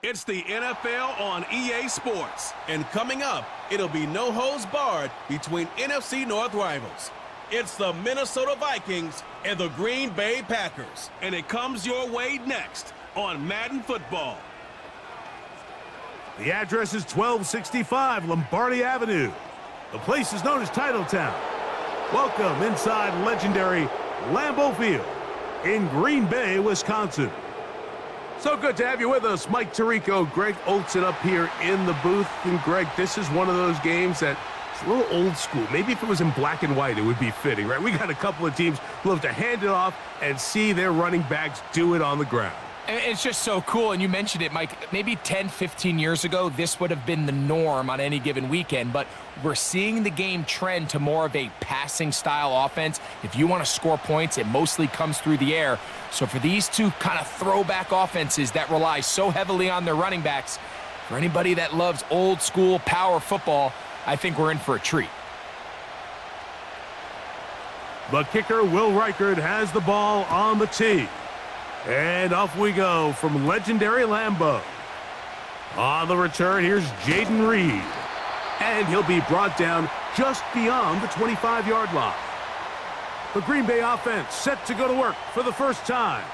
It's the NFL on EA Sports. And coming up, it'll be no holds barred between NFC North rivals. It's the Minnesota Vikings and the Green Bay Packers. And it comes your way next on Madden Football. The address is 1265 Lombardi Avenue. The place is known as Titletown. Welcome inside legendary Lambeau Field in Green Bay, Wisconsin. So good to have you with us, Mike Tirico, Greg Olson up here in the booth. And Greg, this is one of those games that it's a little old school. Maybe if it was in black and white, it would be fitting, right? We got a couple of teams who love to hand it off and see their running backs do it on the ground. It's just so cool, and you mentioned it, Mike. Maybe 10, 15 years ago, this would have been the norm on any given weekend, but we're seeing the game trend to more of a passing-style offense. If you want to score points, it mostly comes through the air. So for these two kind of throwback offenses that rely so heavily on their running backs, for anybody that loves old-school power football, I think we're in for a treat. The kicker, Will Reichard, has the ball on the tee. And off we go from legendary Lambeau. On the return, here's Jaden Reed. And he'll be brought down just beyond the 25-yard line. The Green Bay offense set to go to work for the first time.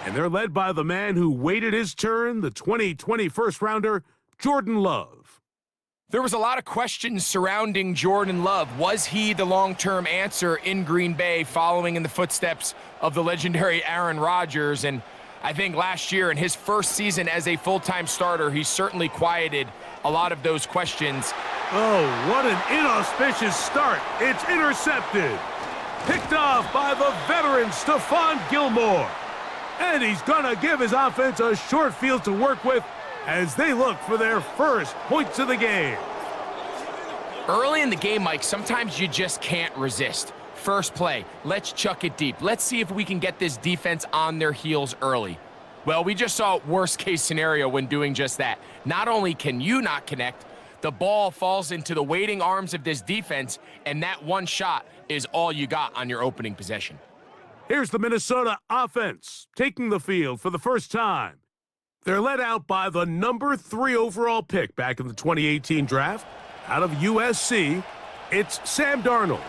And they're led by the man who waited his turn, the 2020 first-rounder, Jordan Love. There was a lot of questions surrounding Jordan Love. Was he the long-term answer in Green Bay following in the footsteps of the legendary Aaron Rodgers? And I think last year in his first season as a full-time starter, he certainly quieted a lot of those questions. Oh, what an inauspicious start. It's intercepted. Picked off by the veteran Stephon Gilmore. And he's going to give his offense a short field to work with as they look for their first points of the game. Early in the game, Mike, sometimes you just can't resist. First play, let's chuck it deep. Let's see if we can get this defense on their heels early. Well, we just saw worst case scenario when doing just that. Not only can you not connect, the ball falls into the waiting arms of this defense, and that one shot is all you got on your opening possession. Here's the Minnesota offense taking the field for the first time. They're led out by the number 3 overall pick back in the 2018 draft. Out of USC, it's Sam Darnold.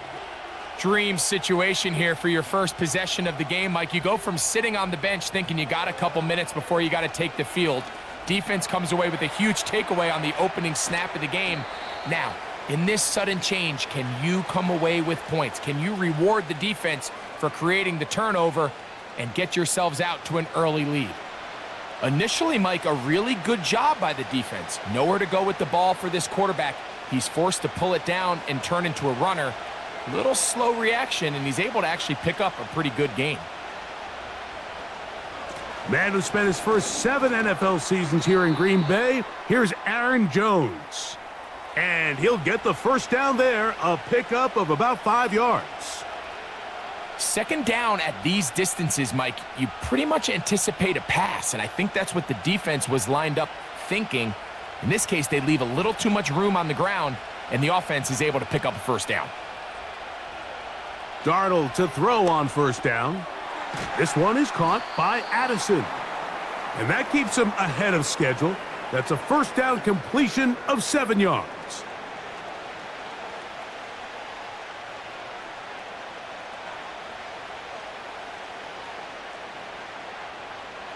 Dream situation here for your first possession of the game, Mike. You go from sitting on the bench thinking you got a couple minutes before you got to take the field. Defense comes away with a huge takeaway on the opening snap of the game. Now, in this sudden change, can you come away with points? Can you reward the defense for creating the turnover and get yourselves out to an early lead? Initially, Mike, a really good job by the defense. Nowhere to go with the ball for this quarterback. He's forced to pull it down and turn into a runner. Little slow reaction, and he's able to actually pick up a pretty good game. Man who spent his first 7 NFL seasons here in Green Bay, here's Aaron Jones. And he'll get the first down there, a pickup of about 5 yards. Second down at these distances, Mike, you pretty much anticipate a pass, and I think that's what the defense was lined up thinking. In this case, they leave a little too much room on the ground, and the offense is able to pick up a first down. Darnold to throw on first down. This one is caught by Addison. And that keeps him ahead of schedule. That's a first down completion of 7 yards.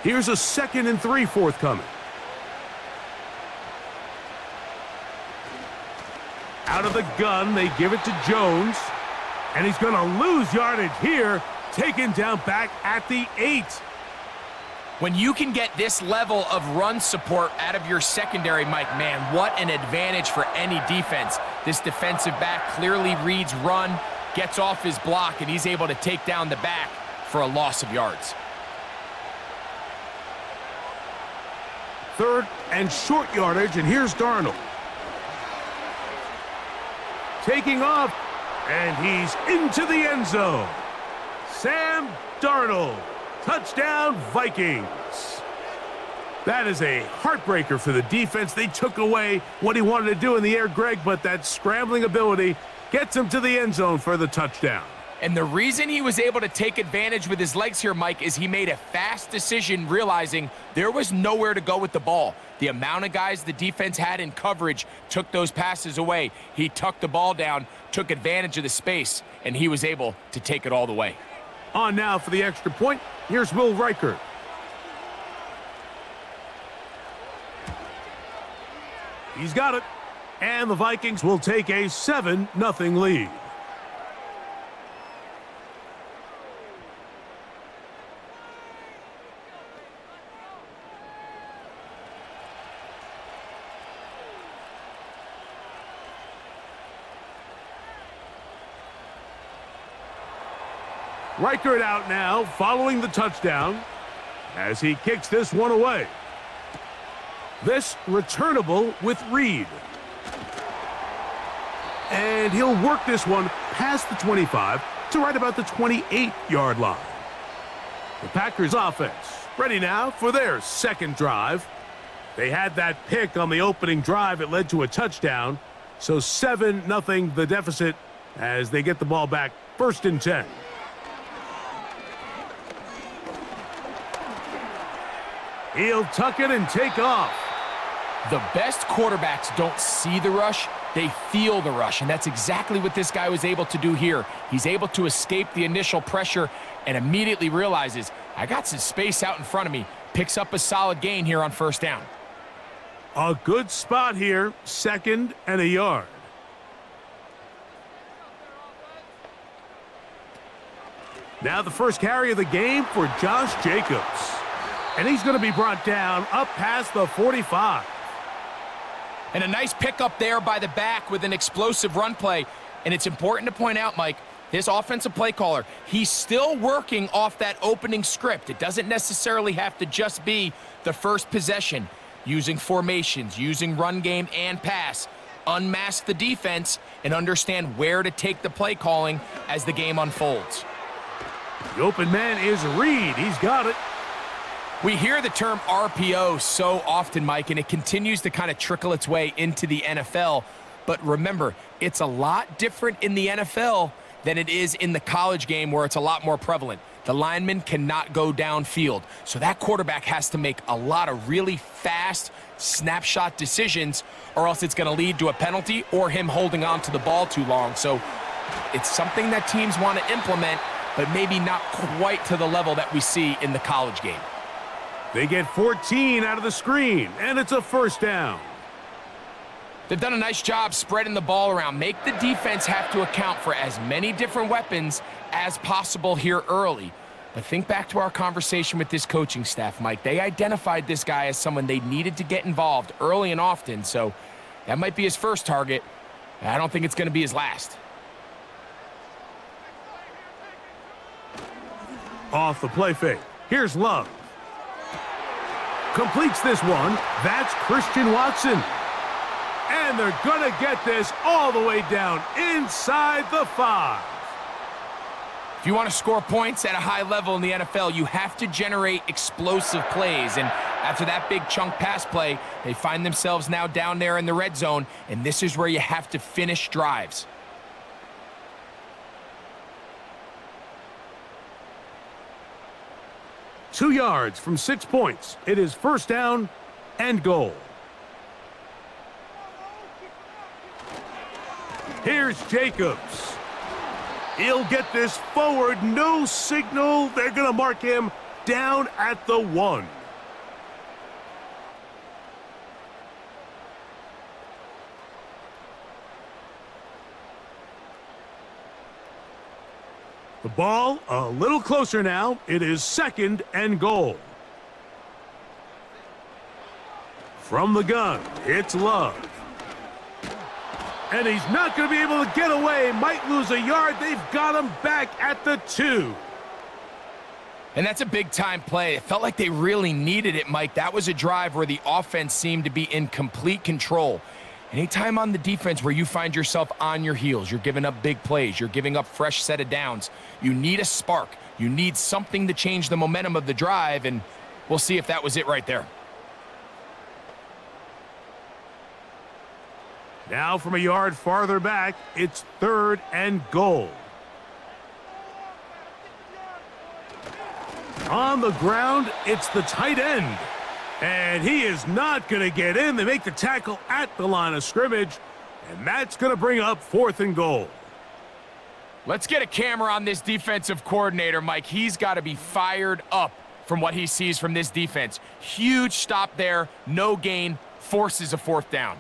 Here's a 2nd and 3 forthcoming. Out of the gun, they give it to Jones. And he's going to lose yardage here, taken down back at the 8. When you can get this level of run support out of your secondary, Mike, man, what an advantage for any defense. This defensive back clearly reads run, gets off his block, and he's able to take down the back for a loss of yards. 3rd and short yardage, and here's Darnold. Taking off, and he's into the end zone. Sam Darnold, touchdown Vikings. That is a heartbreaker for the defense. They took away what he wanted to do in the air, Greg, but that scrambling ability gets him to the end zone for the touchdown. And the reason he was able to take advantage with his legs here, Mike, is he made a fast decision realizing there was nowhere to go with the ball. The amount of guys the defense had in coverage took those passes away. He tucked the ball down, took advantage of the space, and he was able to take it all the way. On now for the extra point. Here's Will Reichert. He's got it. And the Vikings will take a 7-0 lead. Reichert out now, following the touchdown, as he kicks this one away. This returnable with Reed. And he'll work this one past the 25 to right about the 28-yard line. The Packers offense ready now for their second drive. They had that pick on the opening drive. It led to a touchdown. So 7-0 the deficit as they get the ball back, 1st and 10. He'll tuck it and take off. The best quarterbacks don't see the rush, they feel the rush, and that's exactly what this guy was able to do here. He's able to escape the initial pressure and immediately realizes, I got some space out in front of me. Picks up a solid gain here on 1st down. A good spot here, 2nd and a yard. Now the first carry of the game for Josh Jacobs. And he's going to be brought down up past the 45. And a nice pickup there by the back with an explosive run play. And it's important to point out, Mike, this offensive play caller, he's still working off that opening script. It doesn't necessarily have to just be the first possession. Using formations, using run game and pass. Unmask the defense and understand where to take the play calling as the game unfolds. The open man is Reed. He's got it. We hear the term RPO so often, Mike, and it continues to kind of trickle its way into the NFL. But remember, it's a lot different in the NFL than it is in the college game where it's a lot more prevalent. The lineman cannot go downfield, so that quarterback has to make a lot of really fast snapshot decisions, or else it's going to lead to a penalty or him holding on to the ball too long. So it's something that teams want to implement, but maybe not quite to the level that we see in the college game. They get 14 out of the screen, and it's a 1st down. They've done a nice job spreading the ball around. Make the defense have to account for as many different weapons as possible here early. But think back to our conversation with this coaching staff, Mike. They identified this guy as someone they needed to get involved early and often, so that might be his first target. I don't think it's going to be his last. Off the play fake. Here's Love. Completes this one. That's Christian Watson. And they're going to get this all the way down inside the 5. If you want to score points at a high level in the NFL, you have to generate explosive plays. And after that big chunk pass play, they find themselves now down there in the red zone, and this is where you have to finish drives. Two yards from 6 points. It is 1st down and goal. Here's Jacobs. He'll get this forward. No signal. They're going to mark him down at the 1. The ball a little closer now. It is 2nd and goal. From the gun, it's Love. And he's not going to be able to get away. Might lose a yard. They've got him back at the 2. And that's a big-time play. It felt like they really needed it, Mike. That was a drive where the offense seemed to be in complete control. Anytime on the defense where you find yourself on your heels, you're giving up big plays, you're giving up fresh set of downs, you need a spark. You need something to change the momentum of the drive, and we'll see if that was it right there. Now from a yard farther back, it's 3rd and goal. On the ground, it's the tight end. And he is not going to get in. They make the tackle at the line of scrimmage, and that's going to bring up 4th and goal. Let's get a camera on this defensive coordinator, Mike. He's got to be fired up from what he sees from this defense. Huge stop there, no gain, forces a 4th down.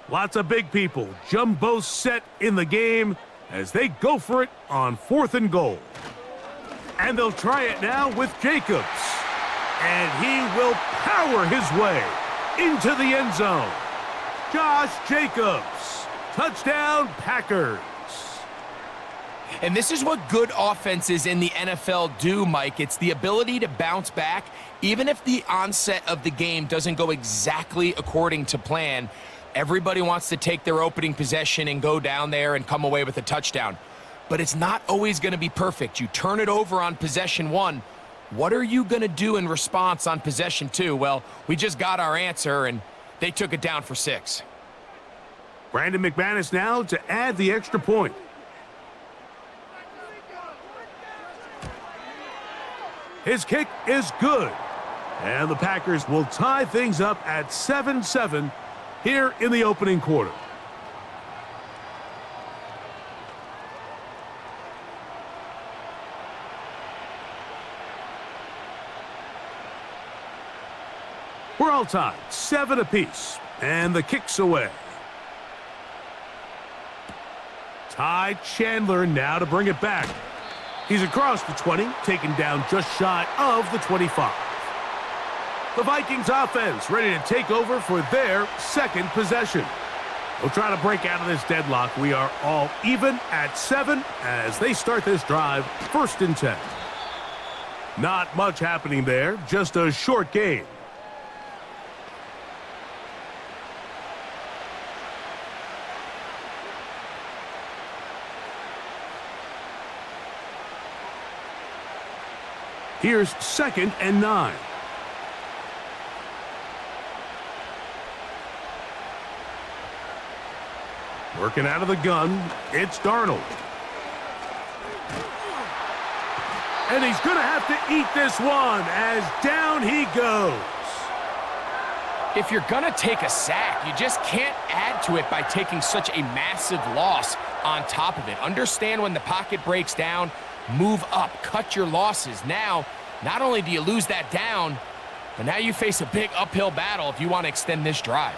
Lots of big people. Jumbo set in the game as they go for it on 4th and goal. And they'll try it now with Jacobs. And he will power his way into the end zone. Josh Jacobs. Touchdown, Packers. And this is what good offenses in the NFL do, Mike. It's the ability to bounce back, even if the onset of the game doesn't go exactly according to plan. Everybody wants to take their opening possession and go down there and come away with a touchdown. But it's not always going to be perfect. You turn it over on possession 1. What are you going to do in response on possession 2? Well, we just got our answer, and they took it down for 6. Brandon McManus now to add the extra point. His kick is good. And the Packers will tie things up at 7-7 here in the opening quarter. We're all tied, 7 apiece, and the kick's away. Ty Chandler now to bring it back. He's across the 20, taken down just shy of the 25. The Vikings offense ready to take over for their 2nd possession. They'll try to break out of this deadlock. We are all even at 7 as they start this drive, 1st and 10. Not much happening there, just a short gain. Here's 2nd and 9. Working out of the gun, it's Darnold. And he's going to have to eat this one as down he goes. If you're going to take a sack, you just can't add to it by taking such a massive loss on top of it. Understand when the pocket breaks down, move up, cut your losses. Now, not only do you lose that down, but now you face a big uphill battle if you want to extend this drive.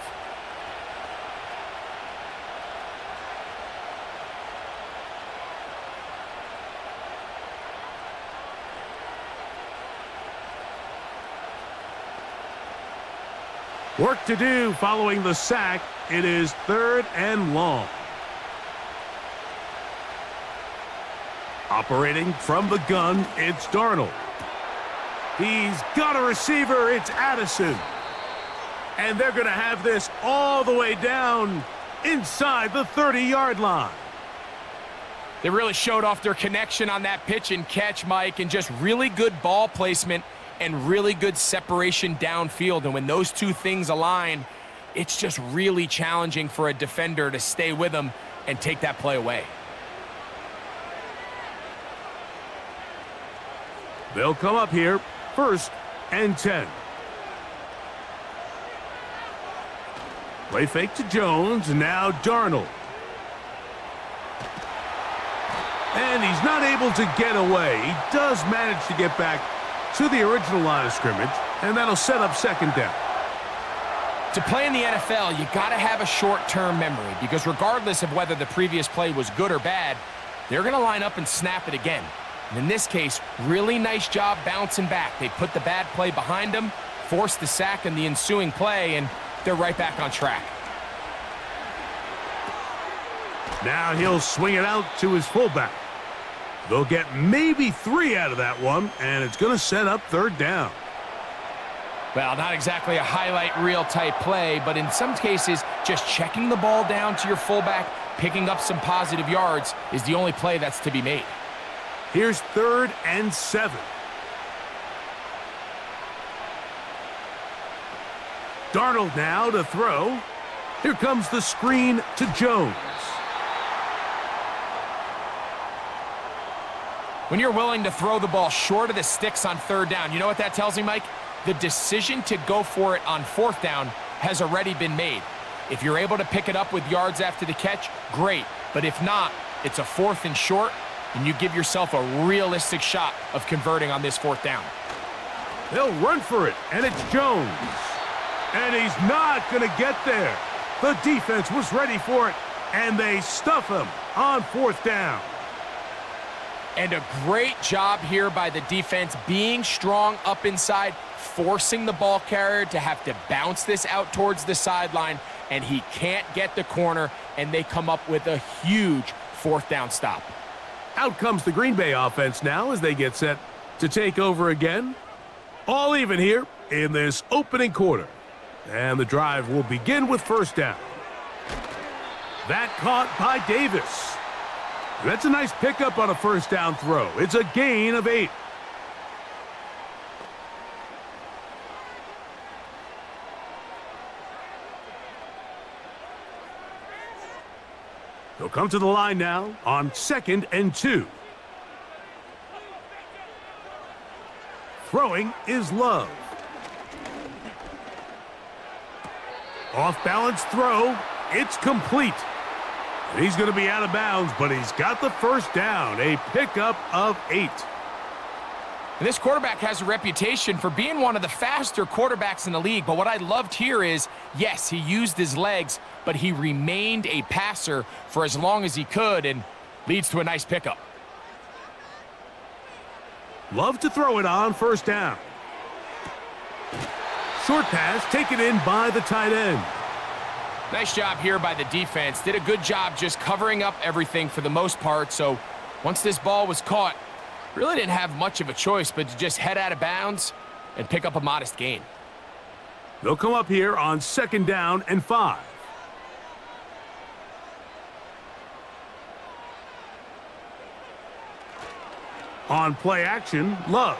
Work to do following the sack. It is 3rd and long. Operating from the gun, it's Darnold. He's got a receiver, it's Addison. And they're going to have this all the way down inside the 30-yard line. They really showed off their connection on that pitch and catch, Mike, and just really good ball placement and really good separation downfield. And when those two things align, it's just really challenging for a defender to stay with them and take that play away. They'll come up here, 1st and 10. Play fake to Jones, now Darnold. And he's not able to get away. He does manage to get back to the original line of scrimmage, and that'll set up 2nd down. To play in the NFL, you got to have a short-term memory, because regardless of whether the previous play was good or bad, they're going to line up and snap it again. And in this case, really nice job bouncing back. They put the bad play behind them, forced the sack in the ensuing play, and they're right back on track. Now he'll swing it out to his fullback. They'll get maybe 3 out of that one, and it's going to set up 3rd down. Well, not exactly a highlight reel type play, but in some cases, just checking the ball down to your fullback, picking up some positive yards is the only play that's to be made. Here's 3rd and 7. Darnold now to throw. Here comes the screen to Jones. When you're willing to throw the ball short of the sticks on third down, you know what that tells me, Mike? The decision to go for it on fourth down has already been made. If you're able to pick it up with yards after the catch, great. But if not, it's a 4th and short, and you give yourself a realistic shot of converting on this 4th down. They'll run for it, and it's Jones. And he's not going to get there. The defense was ready for it, and they stuff him on 4th down. And a great job here by the defense, being strong up inside, forcing the ball carrier to have to bounce this out towards the sideline, and he can't get the corner, and they come up with a huge 4th down stop. Out comes the Green Bay offense now as they get set to take over again. All even here in this opening quarter. And the drive will begin with 1st down. That caught by Davis. That's a nice pickup on a 1st down throw. It's a gain of 8. He'll come to the line now on 2nd and 2. Throwing is Love. Off-balance throw. It's complete. And he's going to be out of bounds, but he's got the 1st down. A pickup of 8. And this quarterback has a reputation for being one of the faster quarterbacks in the league. But what I loved here is, yes, he used his legs, but he remained a passer for as long as he could, and leads to a nice pickup. Love to throw it on 1st down. Short pass taken in by the tight end. Nice job here by the defense. Did a good job just covering up everything for the most part. So once this ball was caught, really didn't have much of a choice but to just head out of bounds and pick up a modest gain. They'll come up here on 2nd down and 5. On play action, Love.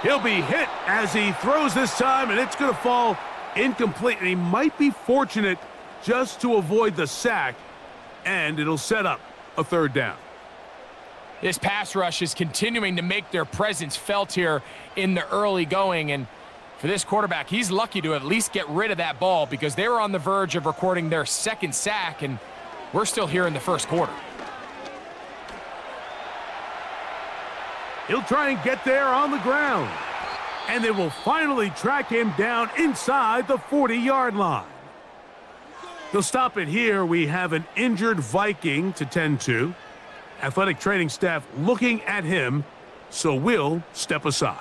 He'll be hit as he throws this time, and it's going to fall incomplete. And he might be fortunate just to avoid the sack, and it'll set up a 3rd down. This pass rush is continuing to make their presence felt here in the early going, and for this quarterback, he's lucky to at least get rid of that ball because they were on the verge of recording their 2nd sack, and we're still here in the 1st quarter. He'll try and get there on the ground. And they will finally track him down inside the 40-yard line. They'll stop it here. We have an injured Viking to tend to. Athletic training staff looking at him, so we'll step aside.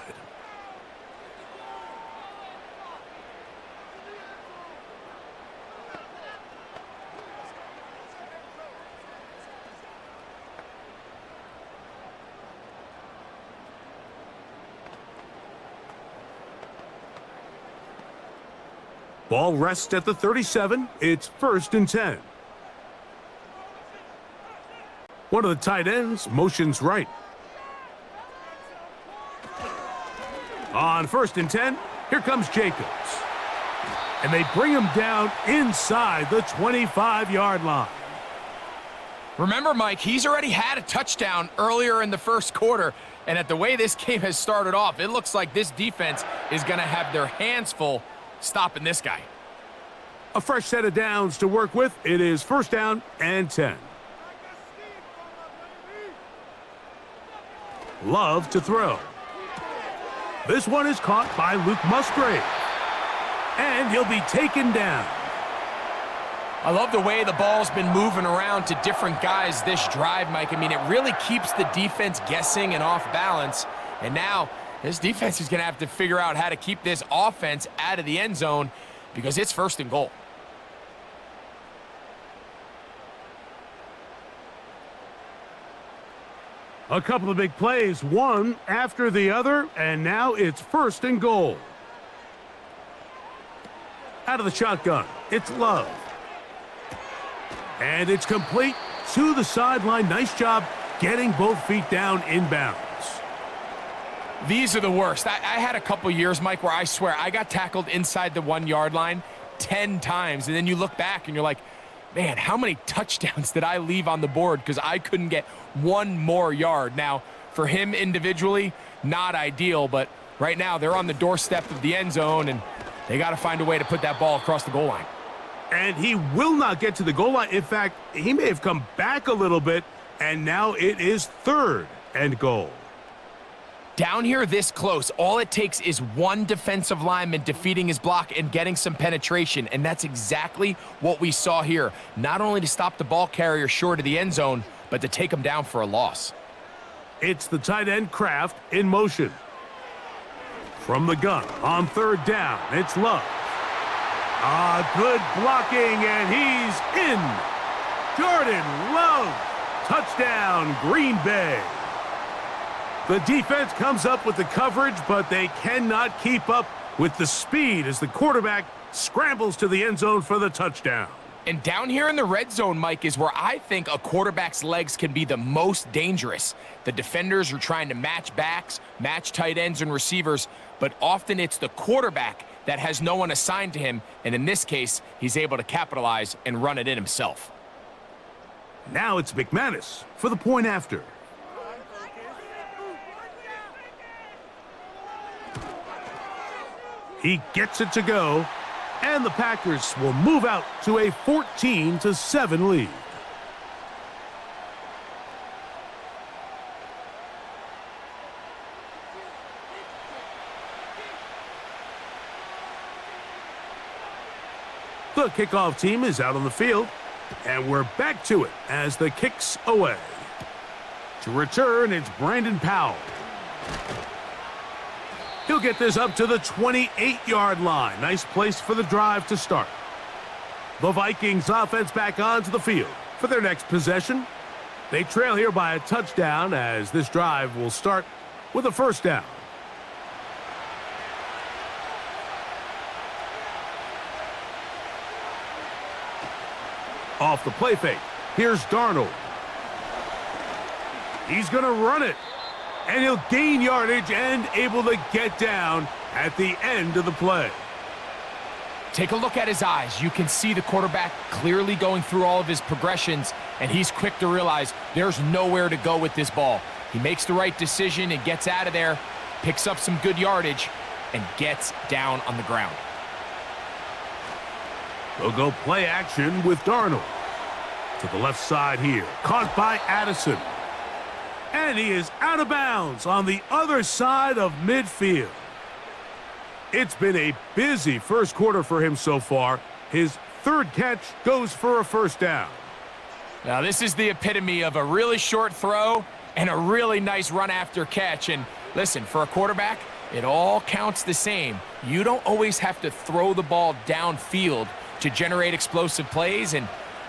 Ball rests at the 37. It's 1st and 10. One of the tight ends motions right. On 1st and 10, here comes Jacobs. And they bring him down inside the 25-yard line. Remember, Mike, he's already had a touchdown earlier in the 1st quarter, and at the way this game has started off, it looks like this defense is going to have their hands full stopping this guy. A fresh set of downs to work with. It is 1st down and 10. Love to throw. This one is caught by Luke Musgrave. And he'll be taken down. I love the way the ball's been moving around to different guys this drive, Mike. I mean, it really keeps the defense guessing and off balance. And now this defense is going to have to figure out how to keep this offense out of the end zone because it's 1st and goal. A couple of big plays, one after the other, and now it's 1st and goal. Out of the shotgun, it's Love. And it's complete to the sideline. Nice job getting both feet down inbounds. These are the worst. I had a couple years, Mike, where I swear I got tackled inside the 1-yard line 10 times, and then you look back and you're like, man, how many touchdowns did I leave on the board because I couldn't get one more yard? Now, For him individually, not ideal, but right now they're on the doorstep of the end zone, and they got to find a way to put that ball across the goal line. And he will not get to the goal line. In fact, he may have come back a little bit, and now it is 3rd and goal. Down here this close, all it takes is one defensive lineman defeating his block and getting some penetration, and that's exactly what we saw here. Not only to stop the ball carrier short of the end zone, but to take him down for a loss. It's the tight end Kraft in motion. From the gun on 3rd down, it's Love. Good blocking, and he's in. Jordan Love, touchdown, Green Bay. The defense comes up with the coverage, but they cannot keep up with the speed as the quarterback scrambles to the end zone for the touchdown. And down here in the red zone, Mike, is where I think a quarterback's legs can be the most dangerous. The defenders are trying to match backs, match tight ends and receivers, but often it's the quarterback that has no one assigned to him, and in this case, he's able to capitalize and run it in himself. Now it's McManus for the point after. He gets it to go, and the Packers will move out to a 14-7 lead. The kickoff team is out on the field, and we're back to it as the kick's away. To return, it's Brandon Powell. He'll get this up to the 28-yard line. Nice place for the drive to start. The Vikings offense back onto the field for their next possession. They trail here by a touchdown as this drive will start with a 1st down. Off the play fake, here's Darnold. He's going to run it, and he'll gain yardage and able to get down at the end of the play. Take a look at his eyes. You can see the quarterback clearly going through all of his progressions, and he's quick to realize there's nowhere to go with this ball. He makes the right decision and gets out of there, picks up some good yardage, and gets down on the ground. They'll go play action with Darnold. To the left side here, caught by Addison. And he is out of bounds on the other side of midfield. It's been a busy first quarter for him so far. His 3rd catch goes for a 1st down. Now this is the epitome of a really short throw and a really nice run after catch. And listen, for a quarterback, it all counts the same. You don't always have to throw the ball downfield to generate explosive plays, and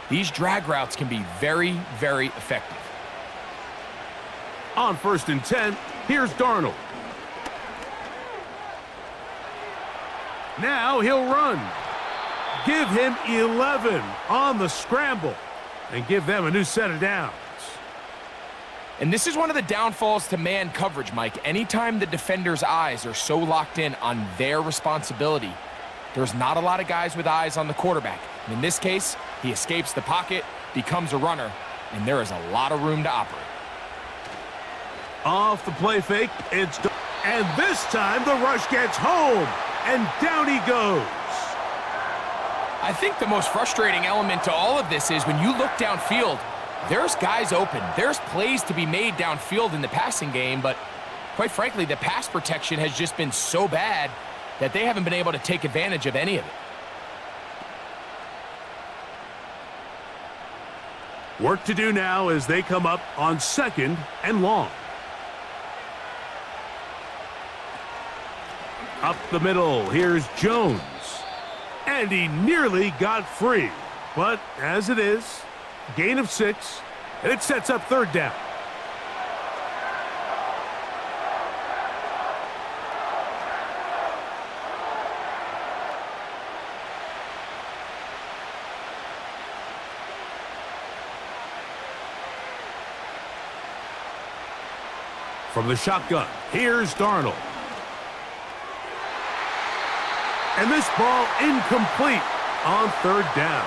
these drag routes can be very, very effective. On 1st and 10, here's Darnold. Now he'll run. Give him 11 on the scramble and give them a new set of downs. And this is one of the downfalls to man coverage, Mike. Anytime the defender's eyes are so locked in on their responsibility, there's not a lot of guys with eyes on the quarterback. And in this case, he escapes the pocket, becomes a runner, and there is a lot of room to operate. Off the play fake, and this time the rush gets home, and down he goes. I think the most frustrating element to all of this is when you look downfield, there's guys open. There's plays to be made downfield in the passing game, but quite frankly, the pass protection has just been so bad that they haven't been able to take advantage of any of it. Work to do now as they come up on 2nd and long. Up the middle, here's Jones. And he nearly got free. But as it is, gain of 6, and it sets up 3rd down. From the shotgun, here's Darnold. And this ball incomplete on 3rd down.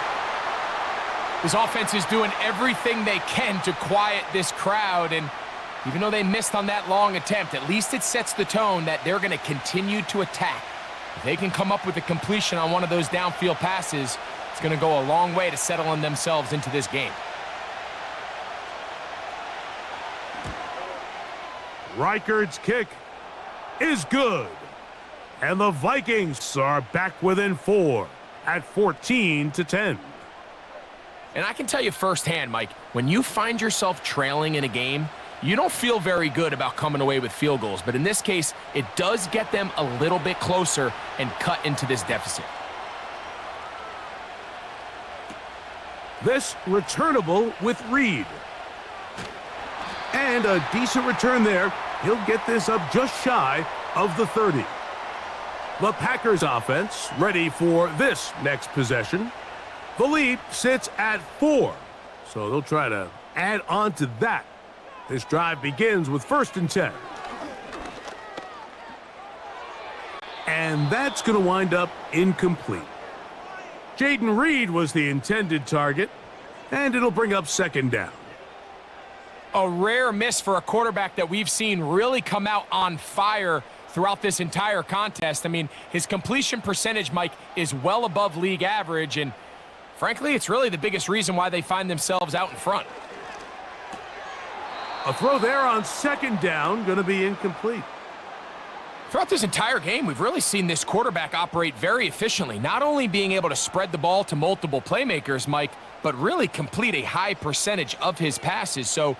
This offense is doing everything they can to quiet this crowd, and Even though they missed on that long attempt, at least it sets the tone that they're going to continue to attack. If they can come up with a completion on one of those downfield passes, it's going to go a long way to settling themselves into this game. Reichard's kick is good. And the Vikings are back within 4 at 14-10. And I can tell you firsthand, Mike, when you find yourself trailing in a game, you don't feel very good about coming away with field goals. But in this case, it does get them a little bit closer and cut into this deficit. This returnable with Reed. And a decent return there. He'll get this up just shy of the 30. The Packers offense ready for this next possession. The lead sits at 4, so they'll try to add on to that. This drive begins with 1st and 10. And that's going to wind up incomplete. Jaden Reed was the intended target, and it'll bring up 2nd down. A rare miss for a quarterback that we've seen really come out on fire throughout this entire contest. I mean, his completion percentage, Mike, is well above league average, and frankly, it's really the biggest reason why they find themselves out in front. A throw there on 2nd down, going to be incomplete. Throughout this entire game, we've really seen this quarterback operate very efficiently, not only being able to spread the ball to multiple playmakers, Mike, but really complete a high percentage of his passes. So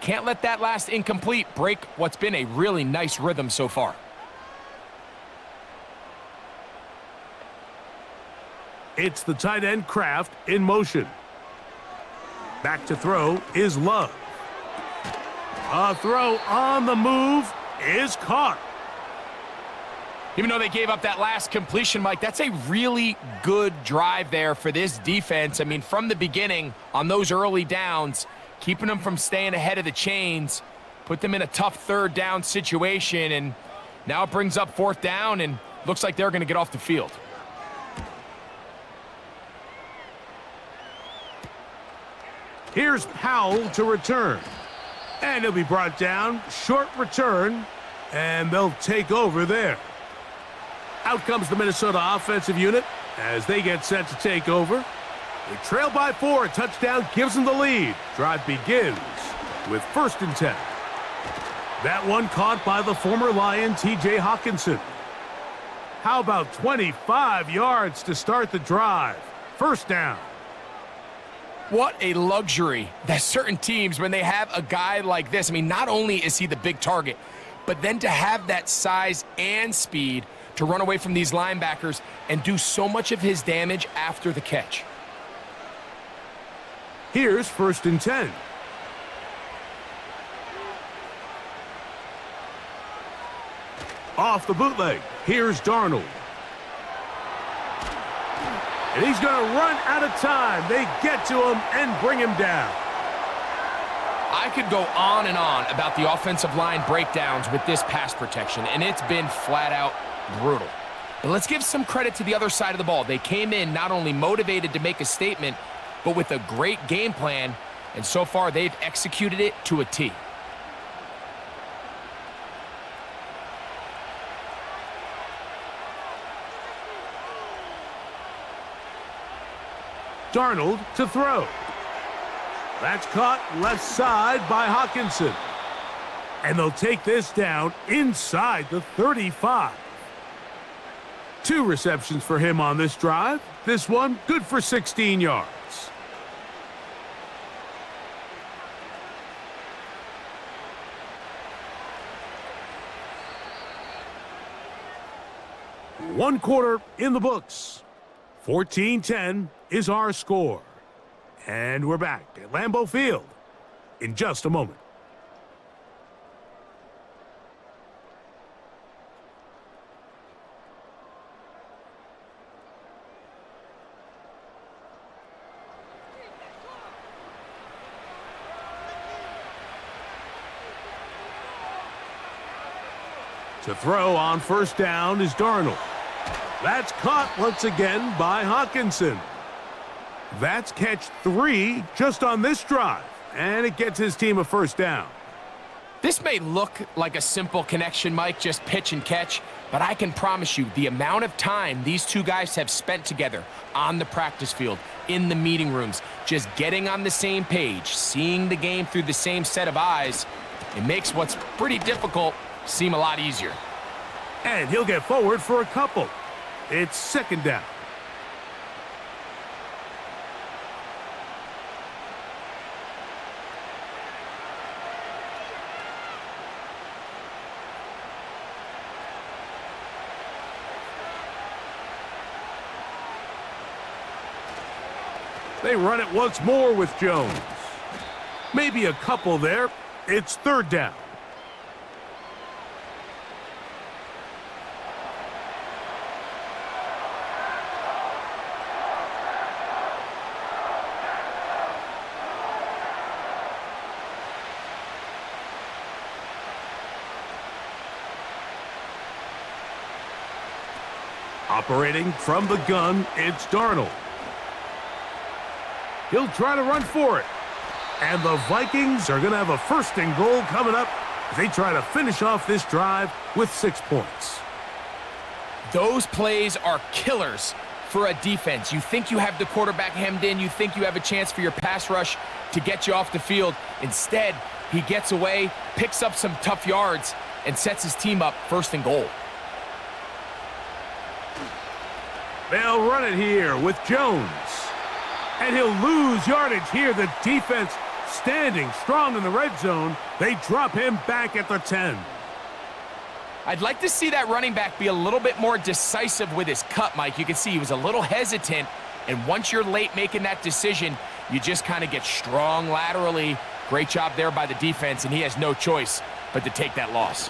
can't let that last incomplete break what's been a really nice rhythm so far. It's the tight end Kraft in motion. Back to throw is Love. A throw on the move is caught. Even though they gave up that last completion, Mike, that's a really good drive there for this defense. I mean, from the beginning, on those early downs, keeping them from staying ahead of the chains, put them in a tough 3rd down situation, and now it brings up 4th down, and looks like they're going to get off the field. Here's Powell to return. And he'll be brought down. Short return. And they'll take over there. Out comes the Minnesota offensive unit as they get set to take over. They trail by 4. A touchdown gives them the lead. Drive begins with 1st and 10. That one caught by the former Lion, T.J. Hawkinson. How about 25 yards to start the drive? 1st down. What a luxury that certain teams, when they have a guy like this, I mean, not only is he the big target, but then to have that size and speed to run away from these linebackers and do so much of his damage after the catch. Here's 1st and 10. Off the bootleg. Here's Darnold. And he's going to run out of time. They get to him and bring him down. I could go on and on about the offensive line breakdowns with this pass protection, and it's been flat out brutal. But let's give some credit to the other side of the ball. They came in not only motivated to make a statement, but with a great game plan, and so far they've executed it to a T. Darnold to throw. That's caught left side by Hawkinson. And they'll take this down inside the 35. 2 receptions for him on this drive. This one good for 16 yards. One quarter in the books. 14-10 is our score. And we're back at Lambeau Field in just a moment. To throw on 1st down is Darnold. That's caught once again by Hawkinson. That's catch 3 just on this drive, and it gets his team a 1st down. This may look like a simple connection, Mike, just pitch and catch, but I can promise you the amount of time these two guys have spent together on the practice field, in the meeting rooms, just getting on the same page, seeing the game through the same set of eyes, it makes what's pretty difficult seem a lot easier. And he'll get forward for a couple. It's second down. They run it once more with Jones. Maybe a couple there. It's third down. Operating from the gun, it's Darnold. He'll try to run for it. And the Vikings are going to have a first and goal coming up as they try to finish off this drive with 6 points. Those plays are killers for a defense. You think you have the quarterback hemmed in. You think you have a chance for your pass rush to get you off the field. Instead, he gets away, picks up some tough yards, and sets his team up first and goal. They'll run it here with Jones. And he'll lose yardage here. The defense standing strong in the red zone. They drop him back at the 10. I'd like to see that running back be a little bit more decisive with his cut, Mike. You can see he was a little hesitant, and once you're late making that decision, you just kind of get strong laterally. Great job there by the defense, and he has no choice but to take that loss.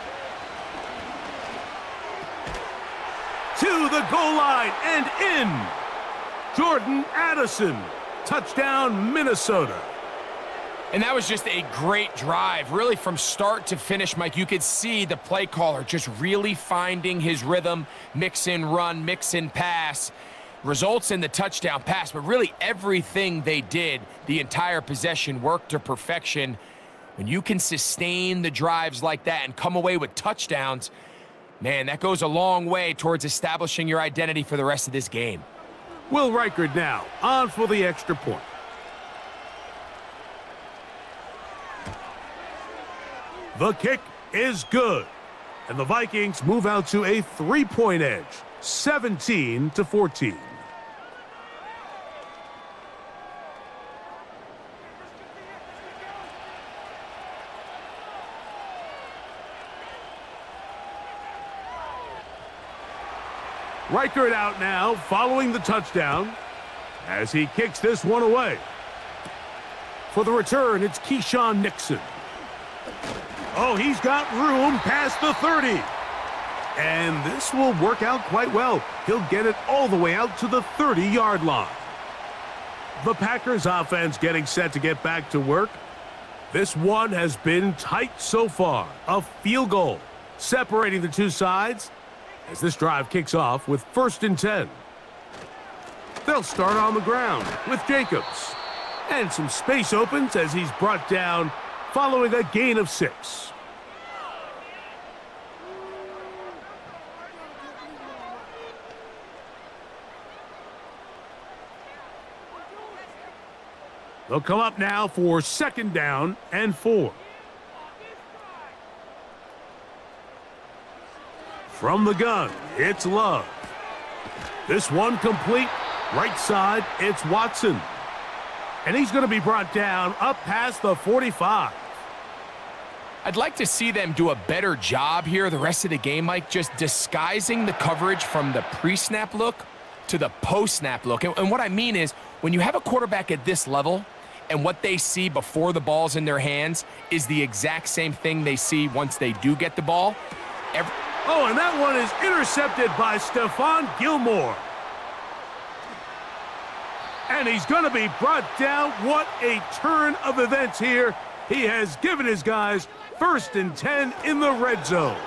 To the goal line and in. Jordan Addison. Touchdown, Minnesota. And that was just a great drive, really from start to finish, Mike. You could see the play caller just really finding his rhythm, mix in run, mix in pass, results in the touchdown pass. But really everything they did, the entire possession, worked to perfection. When you can sustain the drives like that and come away with touchdowns, man, that goes a long way towards establishing your identity for the rest of this game. Will Reichard now on for the extra point. The kick is good. And the Vikings move out to a 3-point edge, 17-14. Reichard out now following the touchdown as he kicks this one away. For the return, it's Keyshawn Nixon. Oh, he's got room past the 30. And this will work out quite well. He'll get it all the way out to the 30-yard line. The Packers offense getting set to get back to work. This one has been tight so far. A field goal separating the two sides as this drive kicks off with 1st and 10. They'll start on the ground with Jacobs. And some space opens as he's brought down following a gain of 6. They'll come up now for 2nd down and 4. From the gun, it's Love. This one complete. Right side, it's Watson. And he's going to be brought down up past the 45. I'd like to see them do a better job here the rest of the game, Mike, just disguising the coverage from the pre-snap look to the post-snap look. And what I mean is, when you have a quarterback at this level and what they see before the ball's in their hands is the exact same thing they see once they do get the ball. Oh, and that one is intercepted by Stephon Gilmore. And he's going to be brought down. What a turn of events here. He has given his guys 1st and 10 in the red zone.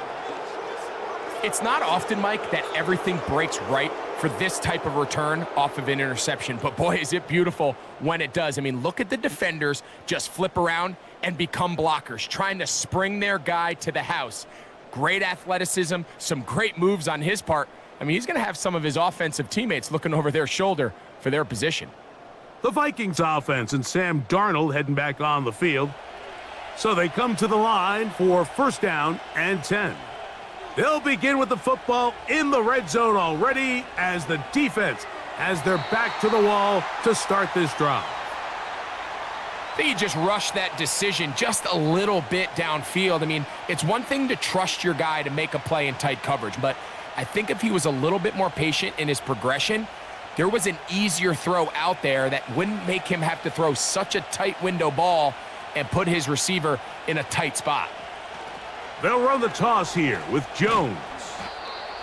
It's not often, Mike, that everything breaks right for this type of return off of an interception. But boy, is it beautiful when it does. I mean, look at the defenders just flip around and become blockers, trying to spring their guy to the house. Great athleticism, some great moves on his part. I mean, he's going to have some of his offensive teammates looking over their shoulder for their position. The Vikings offense and Sam Darnold heading back on the field. So they come to the line for first down and 10. They'll begin with the football in the red zone already as the defense has their back to the wall to start this drive. I think he just rushed that decision just a little bit downfield. I mean, it's one thing to trust your guy to make a play in tight coverage, but I think if he was a little bit more patient in his progression, there was an easier throw out there that wouldn't make him have to throw such a tight window ball and put his receiver in a tight spot. They'll run the toss here with Jones.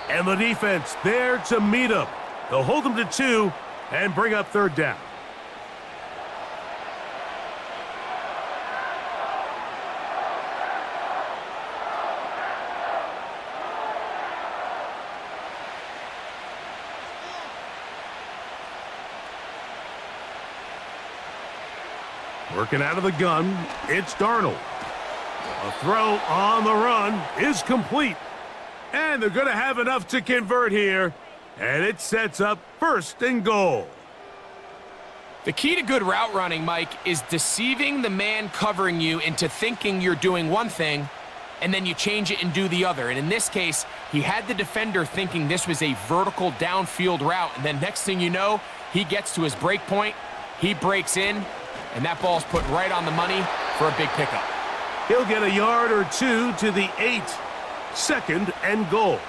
And the defense there to meet him. They'll hold him to 2 and bring up third down. Working out of the gun, it's Darnold. A throw on the run is complete. And they're going to have enough to convert here. And it sets up first and goal. The key to good route running, Mike, is deceiving the man covering you into thinking you're doing one thing, and then you change it and do the other. And in this case, he had the defender thinking this was a vertical downfield route, and then next thing you know, he gets to his break point, he breaks in, and that ball's put right on the money for a big pickup. He'll get a yard or 2 to the 8. Second and goal.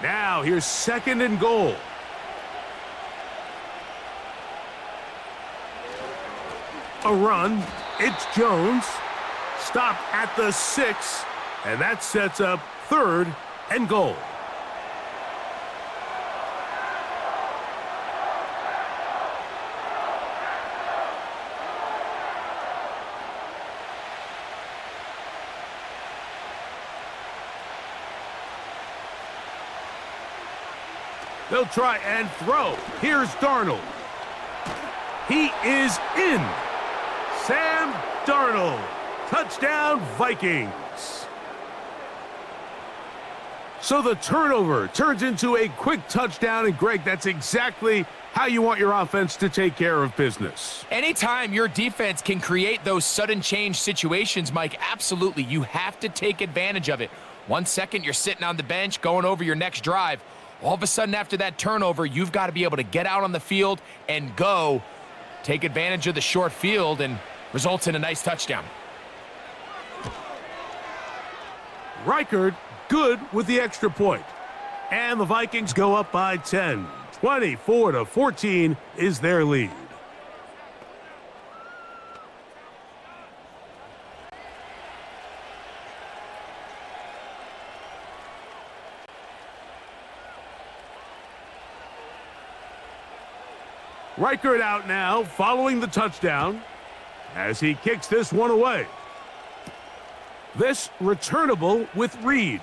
Now here's second and goal. A run. It's Jones. Stopped at the 6. And that sets up third and goal. They'll try and throw. Here's Darnold. He is in. Sam Darnold. Touchdown, Vikings. So the turnover turns into a quick touchdown, and Greg, that's exactly how you want your offense to take care of business. Anytime your defense can create those sudden change situations, Mike, absolutely, you have to take advantage of it. 1 second, you're sitting on the bench, going over your next drive. All of a sudden, after that turnover, you've got to be able to get out on the field and go. Take advantage of the short field, and results in a nice touchdown. Reichard good with the extra point. And the Vikings go up by 10. 24-14 is their lead. Reichard out now following the touchdown as he kicks this one away. This returnable with Reed.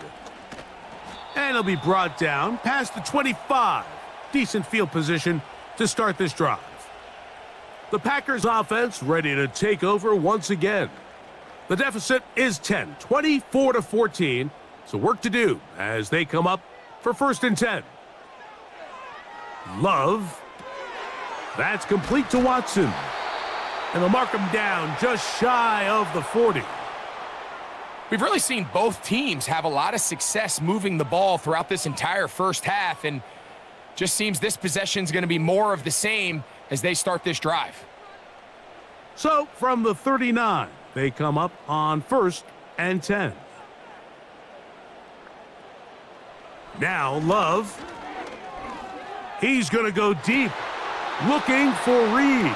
And he'll be brought down past the 25. Decent field position to start this drive. The Packers offense ready to take over once again. The deficit is 10, 24-14. So work to do as they come up for first and 10. Love. That's complete to Watson. And they'll mark him down just shy of the 40. We've really seen both teams have a lot of success moving the ball throughout this entire first half, and just seems this possession is going to be more of the same as they start this drive. So from the 39, they come up on first and 10. Now Love. He's going to go deep, looking for Reed.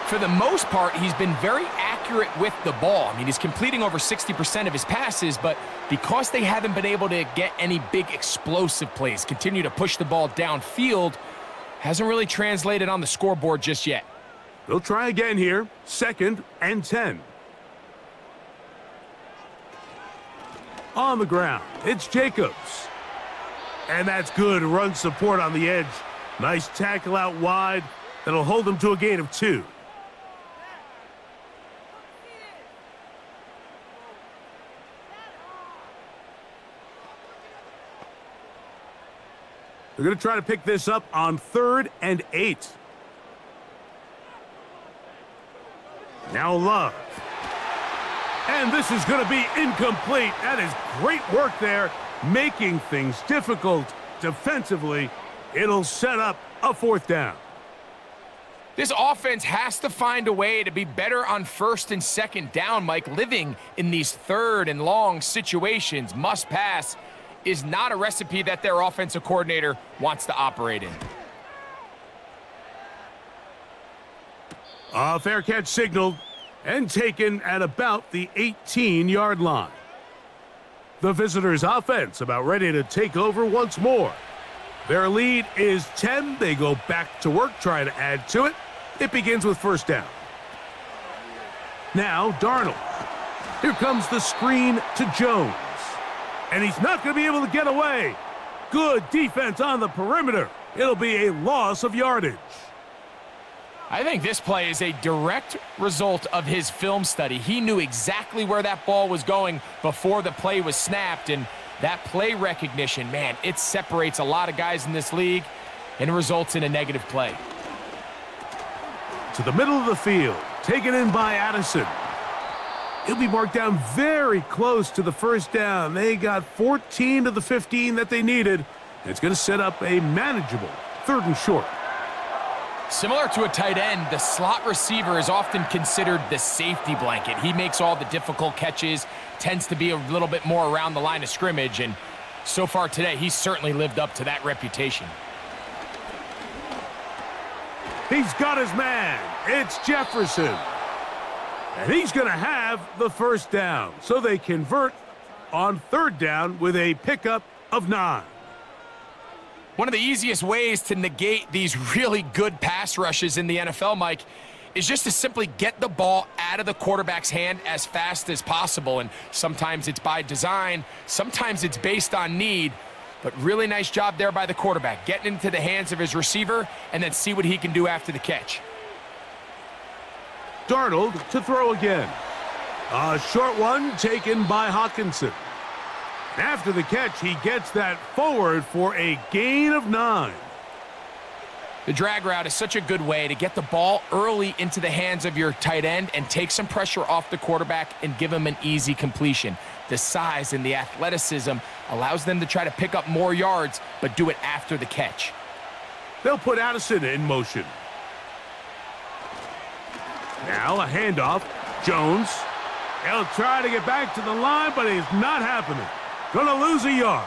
For the most part, he's been very accurate with the ball. I mean, he's completing over 60% of his passes, but because they haven't been able to get any big explosive plays, continue to push the ball downfield, hasn't really translated on the scoreboard just yet. They'll try again here. 2nd and 10. On the ground, it's Jacobs. And that's good run support on the edge. Nice tackle out wide. That'll hold them to a gain of 2. They're going to try to pick this up on 3rd and 8. Now Love. And this is going to be incomplete. That is great work there, making things difficult defensively. It'll set up a 4th down. This offense has to find a way to be better on 1st and 2nd down, Mike. Living in these 3rd and long situations, must pass, is not a recipe that their offensive coordinator wants to operate in. A fair catch signaled and taken at about the 18-yard line. The visitors' offense about ready to take over once more. Their lead is 10. They go back to work, trying to add to it. It begins with 1st down. Now Darnold. Here comes the screen to Jones. And he's not going to be able to get away. Good defense on the perimeter. It'll be a loss of yardage. I think this play is a direct result of his film study. He knew exactly where that ball was going before the play was snapped, and that play recognition, man, it separates a lot of guys in this league and results in a negative play. To the middle of the field, taken in by Addison. He'll be marked down very close to the 1st down. They got 14 to the 15 that they needed. It's going to set up a manageable 3rd and short. Similar to a tight end, the slot receiver is often considered the safety blanket. He makes all the difficult catches, tends to be a little bit more around the line of scrimmage, and so far today, he's certainly lived up to that reputation. He's got his man. It's Jefferson. And he's going to have the 1st down. So they convert on 3rd down with a pickup of 9. One of the easiest ways to negate these really good pass rushes in the NFL, Mike, is just to simply get the ball out of the quarterback's hand as fast as possible. And sometimes it's by design, sometimes it's based on need. But really nice job there by the quarterback, getting into the hands of his receiver and then see what he can do after the catch. Darnold to throw again. A short one taken by Hawkinson. After the catch, he gets that forward for a gain of 9. The drag route is such a good way to get the ball early into the hands of your tight end and take some pressure off the quarterback and give him an easy completion. The size and the athleticism allows them to try to pick up more yards, but do it after the catch. They'll put Addison in motion. Now a handoff. Jones. He'll try to get back to the line, but it's not happening. Gonna lose a yard.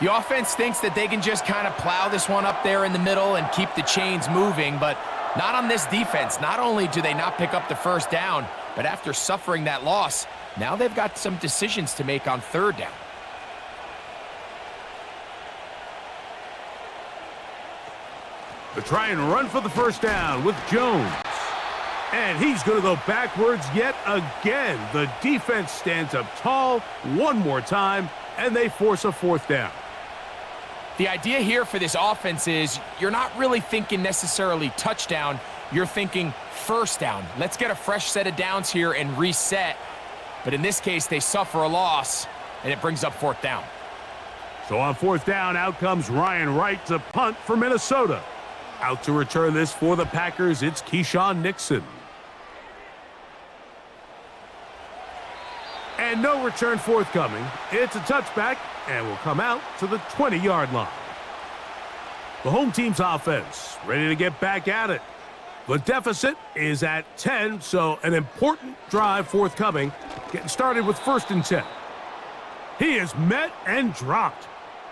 The offense thinks that they can just kind of plow this one up there in the middle and keep the chains moving, but not on this defense. Not only do they not pick up the 1st down, but after suffering that loss, now they've got some decisions to make on 3rd down. They try and run for the 1st down with Jones. And he's going to go backwards yet again. The defense stands up tall one more time, and they force a 4th down. The idea here for this offense is you're not really thinking necessarily touchdown. You're thinking 1st down. Let's get a fresh set of downs here and reset. But in this case, they suffer a loss, and it brings up 4th down. So on 4th down, out comes Ryan Wright to punt for Minnesota. Out to return this for the Packers, it's Keyshawn Nixon. And no return forthcoming. It's a touchback and will come out to the 20-yard line. The home team's offense ready to get back at it. The deficit is at 10, so an important drive forthcoming. Getting started with 1st and 10. He is met and dropped.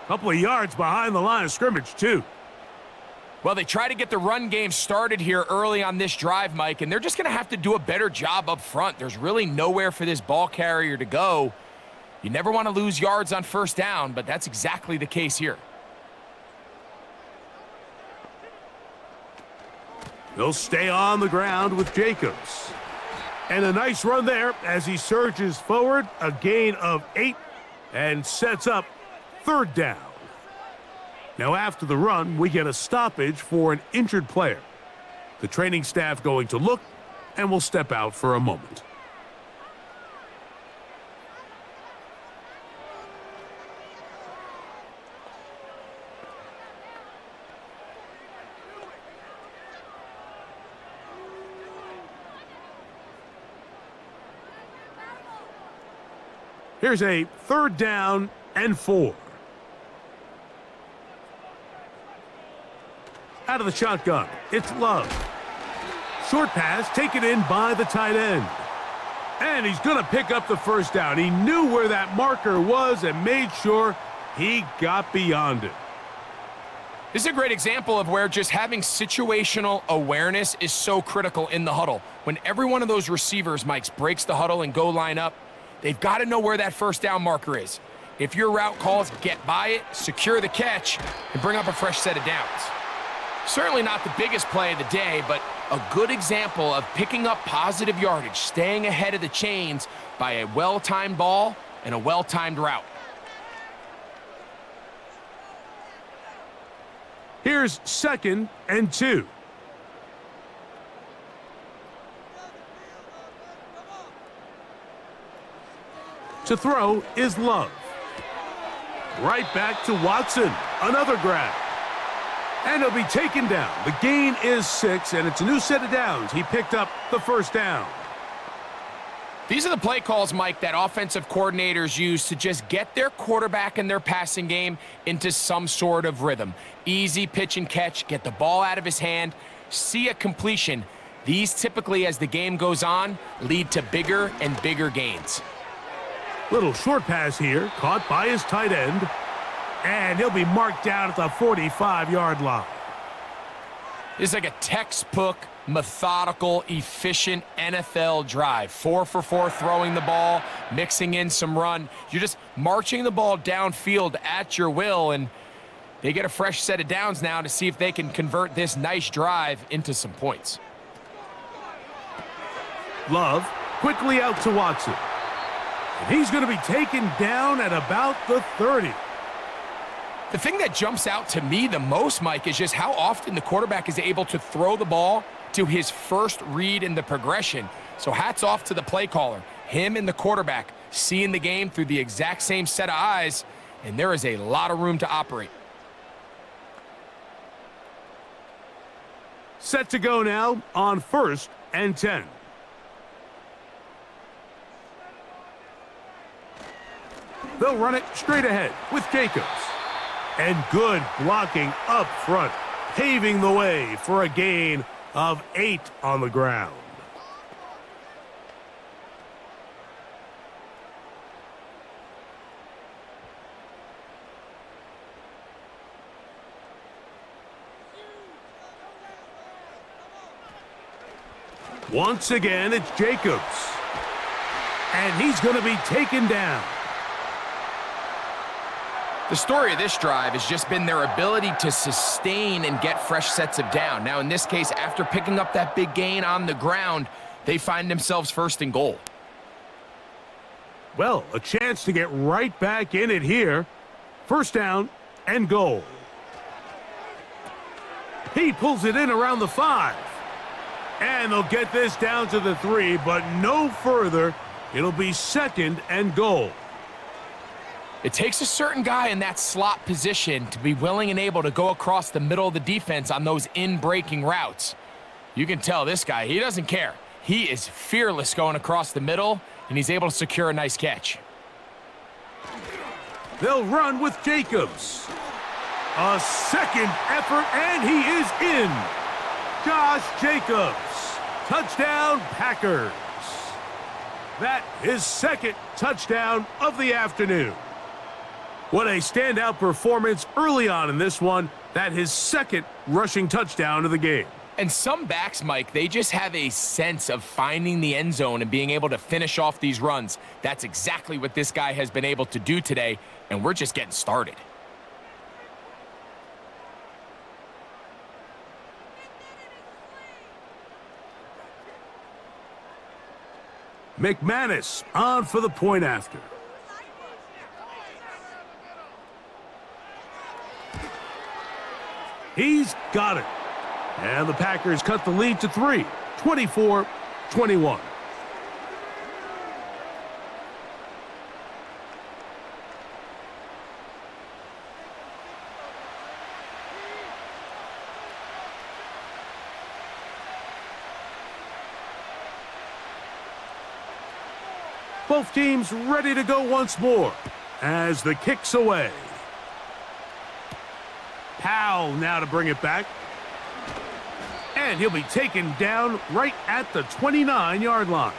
A couple of yards behind the line of scrimmage, too. Well, they try to get the run game started here early on this drive, Mike, and they're just going to have to do a better job up front. There's really nowhere for this ball carrier to go. You never want to lose yards on 1st down, but that's exactly the case here. He'll stay on the ground with Jacobs. And a nice run there as he surges forward, a gain of 8, and sets up 3rd down. Now after the run, we get a stoppage for an injured player. The training staff going to look, and will step out for a moment. Here's a 3rd down and 4. Out of the shotgun, it's Love. Short pass taken in by the tight end. And he's going to pick up the 1st down. He knew where that marker was and made sure he got beyond it. This is a great example of where just having situational awareness is so critical in the huddle. When every one of those receivers, Mike, breaks the huddle and go line up, they've got to know where that 1st down marker is. If your route calls, get by it, secure the catch, and bring up a fresh set of downs. Certainly not the biggest play of the day, but a good example of picking up positive yardage, staying ahead of the chains by a well-timed ball and a well-timed route. Here's 2nd and 2. To throw is Love. Right back to Watson. Another grab. And he'll be taken down. The gain is 6, and it's a new set of downs. He picked up the 1st down. These are the play calls, Mike, that offensive coordinators use to just get their quarterback and their passing game into some sort of rhythm. Easy pitch and catch, get the ball out of his hand, see a completion. These typically, as the game goes on, lead to bigger and bigger gains. Little short pass here, caught by his tight end. And he'll be marked down at the 45-yard line. This is like a textbook, methodical, efficient NFL drive. 4 for 4 throwing the ball, mixing in some run. You're just marching the ball downfield at your will, and they get a fresh set of downs now to see if they can convert this nice drive into some points. Love quickly out to Watson. And he's going to be taken down at about the 30. The thing that jumps out to me the most, Mike, is just how often the quarterback is able to throw the ball to his first read in the progression. So hats off to the play caller. Him and the quarterback seeing the game through the exact same set of eyes, and there is a lot of room to operate. Set to go now on 1st and 10. They'll run it straight ahead with Jacobs. And good blocking up front, paving the way for a gain of 8 on the ground. Once again, it's Jacobs. And he's going to be taken down. The story of this drive has just been their ability to sustain and get fresh sets of down. Now, in this case, after picking up that big gain on the ground, they find themselves 1st and goal. Well, a chance to get right back in it here. 1st down and goal. He pulls it in around the 5. And they'll get this down to the 3, but no further. It'll be 2nd and goal. It takes a certain guy in that slot position to be willing and able to go across the middle of the defense on those in-breaking routes. You can tell this guy, he doesn't care. He is fearless going across the middle, and he's able to secure a nice catch. They'll run with Jacobs. A 2nd effort, and he is in. Josh Jacobs. Touchdown, Packers. That is 2nd touchdown of the afternoon. What a standout performance early on in this one. That his 2nd rushing touchdown of the game. And some backs, Mike, they just have a sense of finding the end zone and being able to finish off these runs. That's exactly what this guy has been able to do today, and we're just getting started. McManus on for the point after. He's got it. And the Packers cut the lead to 3, 24-21. Both teams ready to go once more as the kick's away. Powell now to bring it back. And he'll be taken down right at the 29-yard line.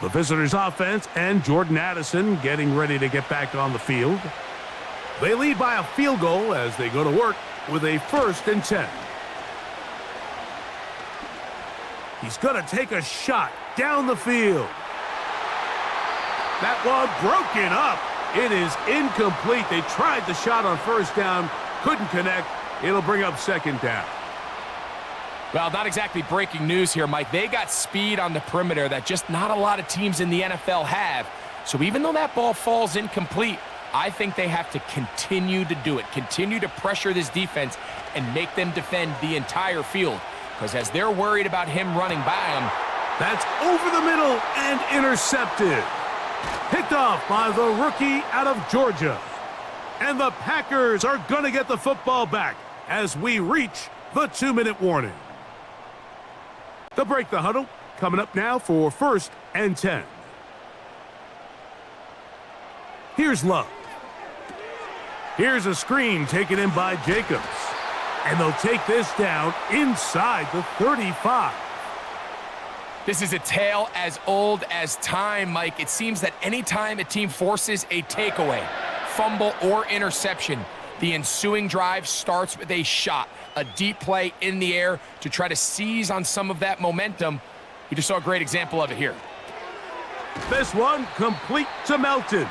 The visitors' offense and Jordan Addison getting ready to get back on the field. They lead by a field goal as they go to work with a 1st and 10. He's going to take a shot down the field. That one broken up. It is incomplete. They tried the shot on 1st down, couldn't connect. It'll bring up 2nd down. Well, not exactly breaking news here, Mike. They got speed on the perimeter that just not a lot of teams in the NFL have. So even though that ball falls incomplete, I think they have to continue to do it, continue to pressure this defense and make them defend the entire field. Because as they're worried about him running by them, that's over the middle and intercepted. Picked off by the rookie out of Georgia. And the Packers are going to get the football back as we reach the 2-minute warning. They'll break the huddle. Coming up now for 1st and 10. Here's Love. Here's a screen taken in by Jacobs. And they'll take this down inside the 35. This is a tale as old as time, Mike. It seems that anytime a team forces a takeaway, fumble, or interception, the ensuing drive starts with a shot, a deep play in the air to try to seize on some of that momentum. We just saw a great example of it here. This one complete to Melton.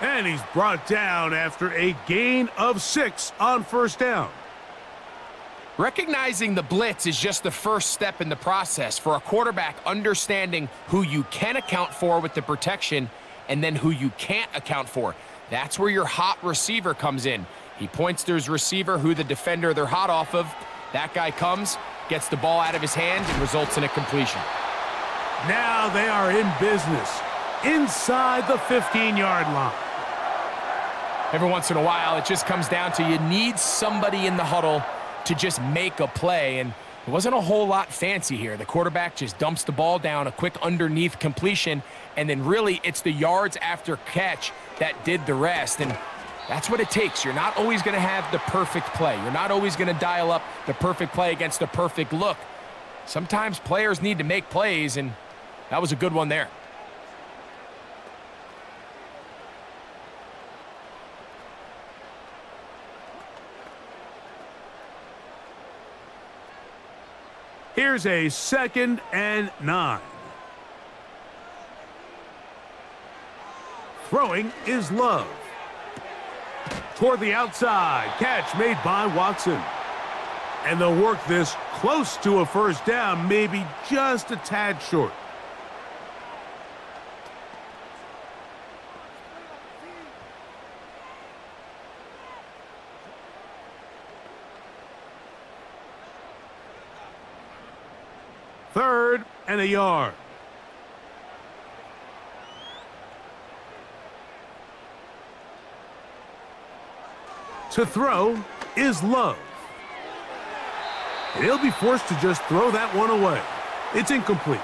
And he's brought down after a gain of 6 on 1st down. Recognizing the blitz is just the first step in the process for a quarterback, understanding who you can account for with the protection and then who you can't account for. That's where your hot receiver comes in. He points to his receiver, who the defender they're hot off of. That guy comes, gets the ball out of his hand, and results in a completion. Now they are in business inside the 15-yard line. Every once in a while, it just comes down to you need somebody in the huddle to just make a play, and it wasn't a whole lot fancy here. The quarterback just dumps the ball down, a quick underneath completion, and then really it's the yards after catch that did the rest, and that's what it takes. You're not always going to have the perfect play. You're not always going to dial up the perfect play against the perfect look. Sometimes players need to make plays, and that was a good one there. Here's a 2nd and 9. Throwing is Love. Toward the outside. Catch made by Watson. And they'll work this close to a 1st down, maybe just a tad short. Third and a yard. To throw is Love. He'll be forced to just throw that one away. It's incomplete.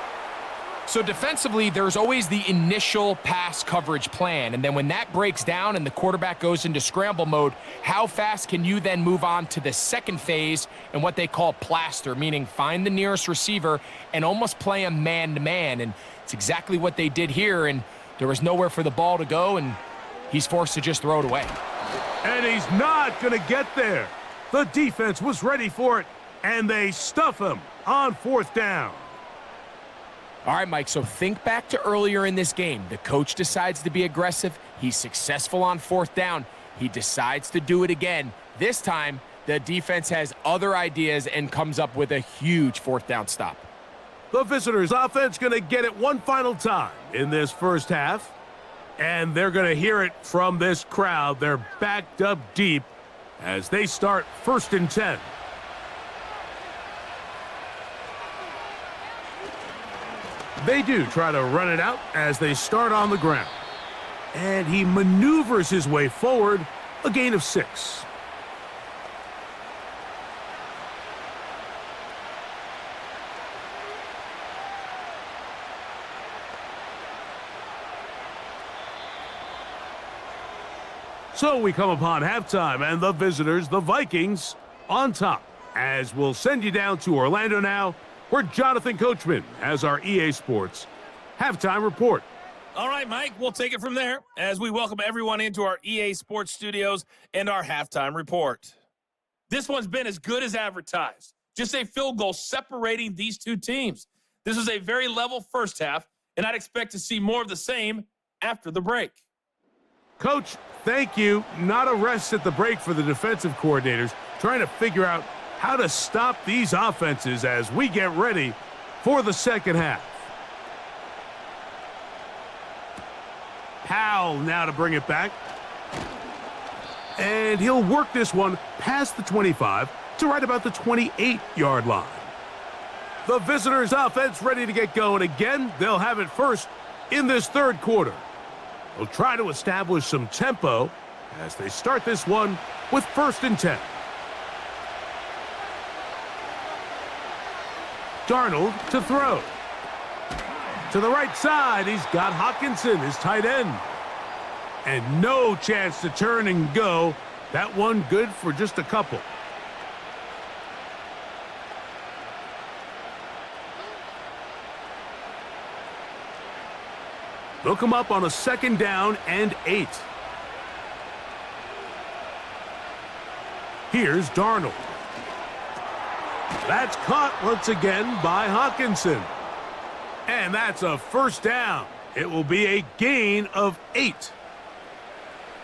So defensively, there's always the initial pass coverage plan, and then when that breaks down and the quarterback goes into scramble mode, how fast can you then move on to the second phase and what they call plaster, meaning find the nearest receiver and almost play a man-to-man, and it's exactly what they did here, and there was nowhere for the ball to go, and he's forced to just throw it away. And he's not going to get there. The defense was ready for it, and they stuff him on 4th down. All right, Mike, so think back to earlier in this game. The coach decides to be aggressive. He's successful on 4th down. He decides to do it again. This time, the defense has other ideas and comes up with a huge 4th down stop. The visitors' offense going to get it one final time in this first half. And they're going to hear it from this crowd. They're backed up deep as they start 1st and 10. They do try to run it out as they start on the ground. And he maneuvers his way forward, a gain of 6. So we come upon halftime, and the visitors, the Vikings, on top. As we'll send you down to Orlando now, where Jonathan Coachman has our EA Sports halftime report. All right, Mike, we'll take it from there as we welcome everyone into our EA Sports studios and our halftime report. This one's been as good as advertised. Just a field goal separating these two teams. This was a very level first half, and I'd expect to see more of the same after the break. Coach, thank you. Not a rest at the break for the defensive coordinators, trying to figure out how to stop these offenses as we get ready for the second half. Powell now to bring it back. And he'll work this one past the 25 to right about the 28-yard line. The visitors' offense ready to get going again. They'll have it first in this third quarter. They'll try to establish some tempo as they start this one with 1st and 10. Darnold to throw. To the right side, he's got Hockenson, his tight end. And no chance to turn and go. That one good for just a couple. They'll come up on a 2nd down and 8. Here's Darnold. That's caught once again by Hockenson. And that's a 1st down. It will be a gain of 8.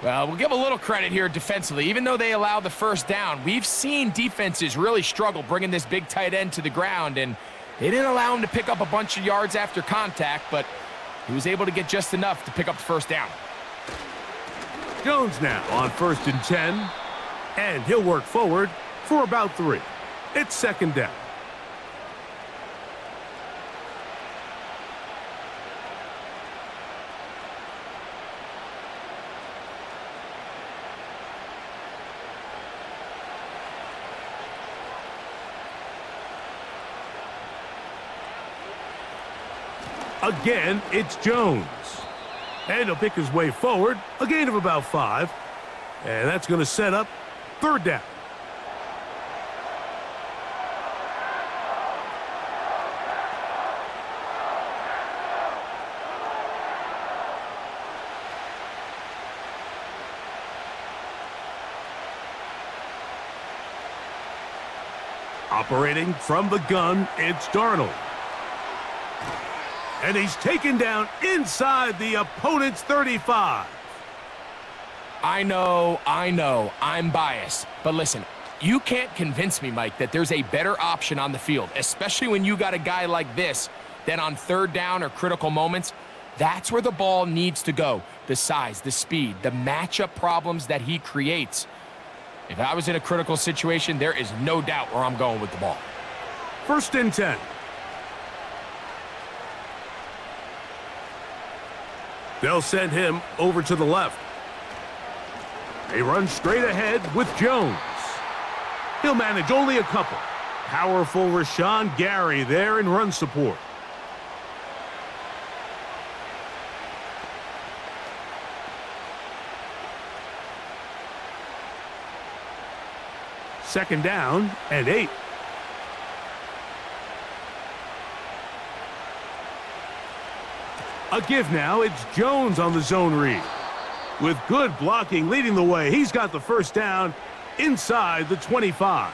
Well, we'll give a little credit here defensively. Even though they allow the 1st down, we've seen defenses really struggle bringing this big tight end to the ground, and they didn't allow him to pick up a bunch of yards after contact, but he was able to get just enough to pick up the 1st down. Jones now on 1st and 10, and he'll work forward for about 3. It's 2nd down. Again, it's Jones. And he'll pick his way forward, a gain of about 5. And that's going to set up 3rd down. Operating from the gun, it's Darnold. And he's taken down inside the opponent's 35. I know, I'm biased. But listen, you can't convince me, Mike, that there's a better option on the field, especially when you got a guy like this, that on 3rd down or critical moments, that's where the ball needs to go. The size, the speed, the matchup problems that he creates. If I was in a critical situation, there is no doubt where I'm going with the ball. 1st and 10. They'll send him over to the left. They run straight ahead with Jones. He'll manage only a couple. Powerful Rashawn Gary there in run support. Second down and 8. A give now. It's Jones on the zone read. With good blocking leading the way, he's got the 1st down inside the 25.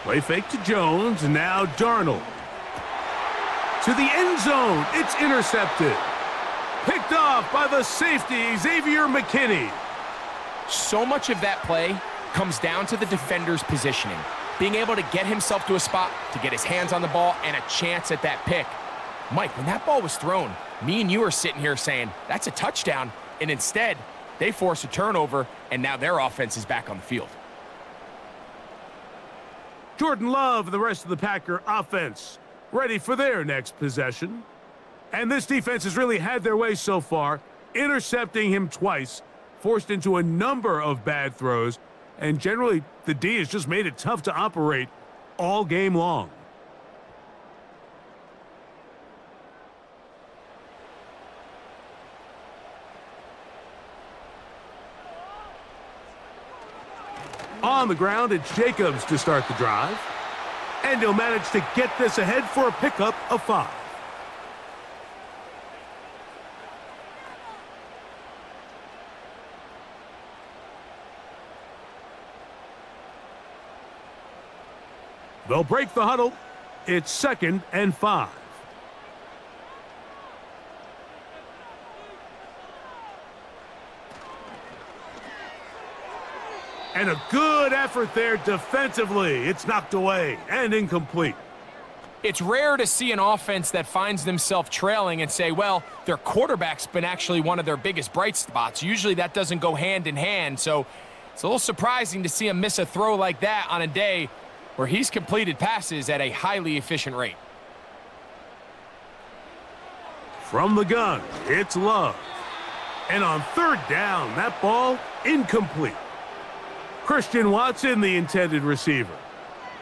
Play fake to Jones, and now Darnold. to the end zone. It's intercepted. Picked off by the safety, Xavier McKinney. So much of that play comes down to the defender's positioning. Being able to get himself to a spot, to get his hands on the ball, and a chance at that pick. Mike, when that ball was thrown, me and you are sitting here saying, that's a touchdown, and instead, they force a turnover, and now their offense is back on the field. Jordan Love and the rest of the Packer offense ready for their next possession. And this defense has really had their way so far, intercepting him twice, forced into a number of bad throws, and generally the D has just made it tough to operate all game long. On the ground, it's Jacobs to start the drive. And he'll manage to get this ahead for a pickup of 5. They'll break the huddle. It's 2nd and 5. And a good effort there defensively. It's knocked away and incomplete. It's rare to see an offense that finds themselves trailing and say, well, their quarterback's been actually one of their biggest bright spots. Usually that doesn't go hand in hand, so it's a little surprising to see him miss a throw like that on a day where he's completed passes at a highly efficient rate. From the gun, it's Love. And on 3rd down, that ball incomplete. Christian Watson, the intended receiver.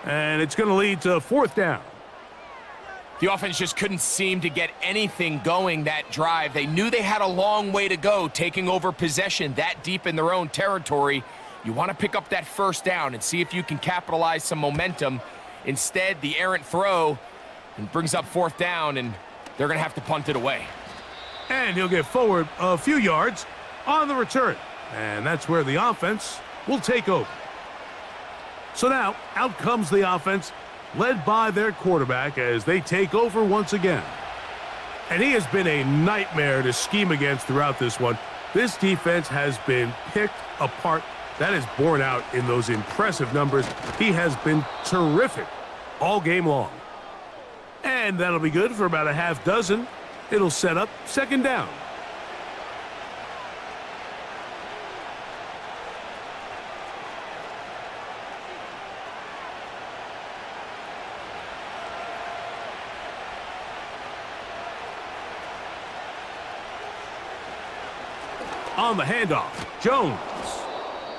And it's going to lead to 4th down. The offense just couldn't seem to get anything going that drive. They knew they had a long way to go, taking over possession that deep in their own territory. You want to pick up that 1st down and see if you can capitalize some momentum. Instead, the errant throw and brings up 4th down, and they're going to have to punt it away. And he'll get forward a few yards on the return. And that's where the offense will take over. So now, out comes the offense, led by their quarterback as they take over once again. And he has been a nightmare to scheme against throughout this one. This defense has been picked apart. That is borne out in those impressive numbers. He has been terrific all game long. And that'll be good for about a half dozen. It'll set up 2nd down. On the handoff, Jones,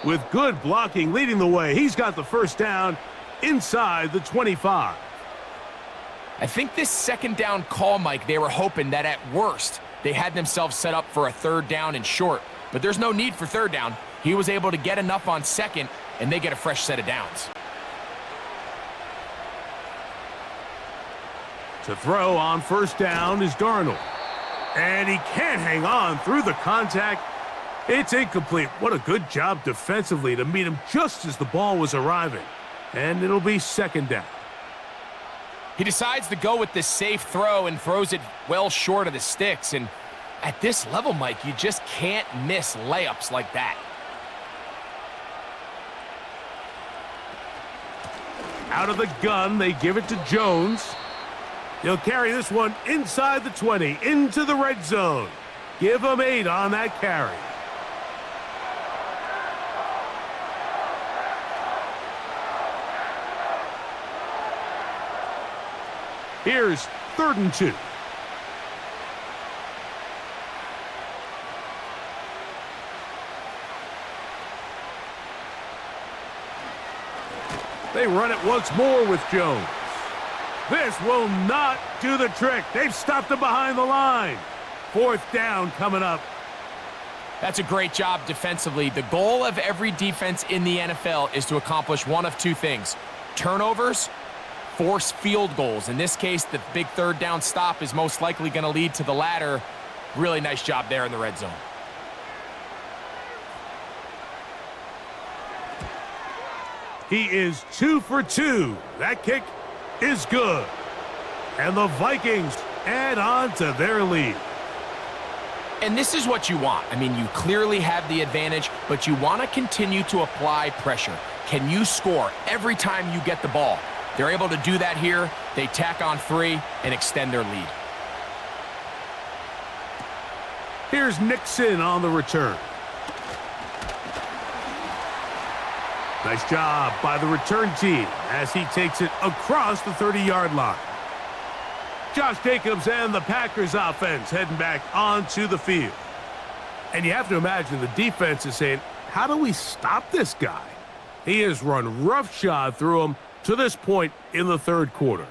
with good blocking leading the way. He's got the 1st down inside the 25. I think this 2nd down call, Mike, they were hoping that at worst they had themselves set up for a 3rd down and short. But there's no need for 3rd down. He was able to get enough on 2nd, and they get a fresh set of downs. To throw on 1st down is Darnold. And he can't hang on through the contact. It's incomplete. What a good job defensively to meet him just as the ball was arriving. And it'll be 2nd down. He decides to go with the safe throw and throws it well short of the sticks. And at this level, Mike, you just can't miss layups like that. Out of the gun, they give it to Jones. He'll carry this one inside the 20, into the red zone. Give him 8 on that carry. Here's 3rd and 2. They run it once more with Jones. This will not do the trick. They've stopped him behind the line. 4th down coming up. That's a great job defensively. The goal of every defense in the NFL is to accomplish one of 2 things: turnovers, force field goals. In this case, the big 3rd down stop is most likely going to lead to the latter. Really nice job there in the red zone. He is 2 for 2. That kick is good. And the Vikings add on to their lead. And this is what you want. I mean, you clearly have the advantage, but you want to continue to apply pressure. Can you score every time you get the ball? They're able to do that here. They tack on 3 and extend their lead. Here's Nixon on the return. Nice job by the return team as he takes it across the 30-yard line. Josh Jacobs and the Packers offense heading back onto the field. And you have to imagine the defense is saying, how do we stop this guy? He has run roughshod through him to this point in the third quarter.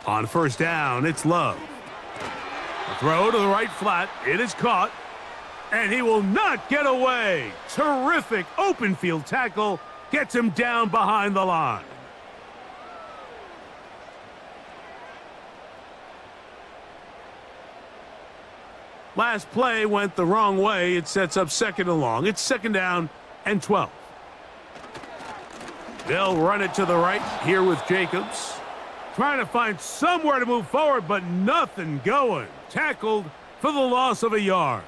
On first down, it's Love. A throw to the right flat. It is caught. And he will not get away. Terrific open field tackle. Gets him down behind the line. Last play went the wrong way. It sets up second and long. It's second down and 12. They'll run it to the right here with Jacobs. Trying to find somewhere to move forward, but nothing going. Tackled for the loss of a yard.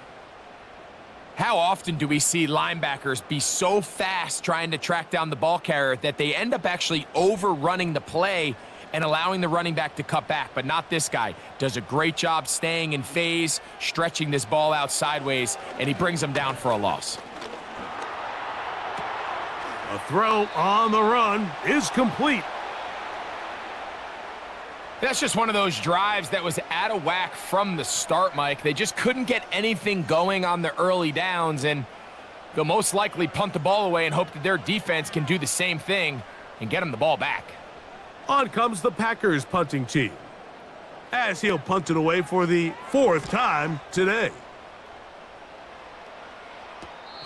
How often do we see linebackers be so fast trying to track down the ball carrier that they end up actually overrunning the play and allowing the running back to cut back? But not this guy. Does a great job staying in phase, stretching this ball out sideways, and he brings them down for a loss. A throw on the run is complete. That's just one of those drives that was out of whack from the start, Mike. They just couldn't get anything going on the early downs, and they'll most likely punt the ball away and hope that their defense can do the same thing and get them the ball back. On comes the Packers punting team, as he'll punt it away for the 4th time today.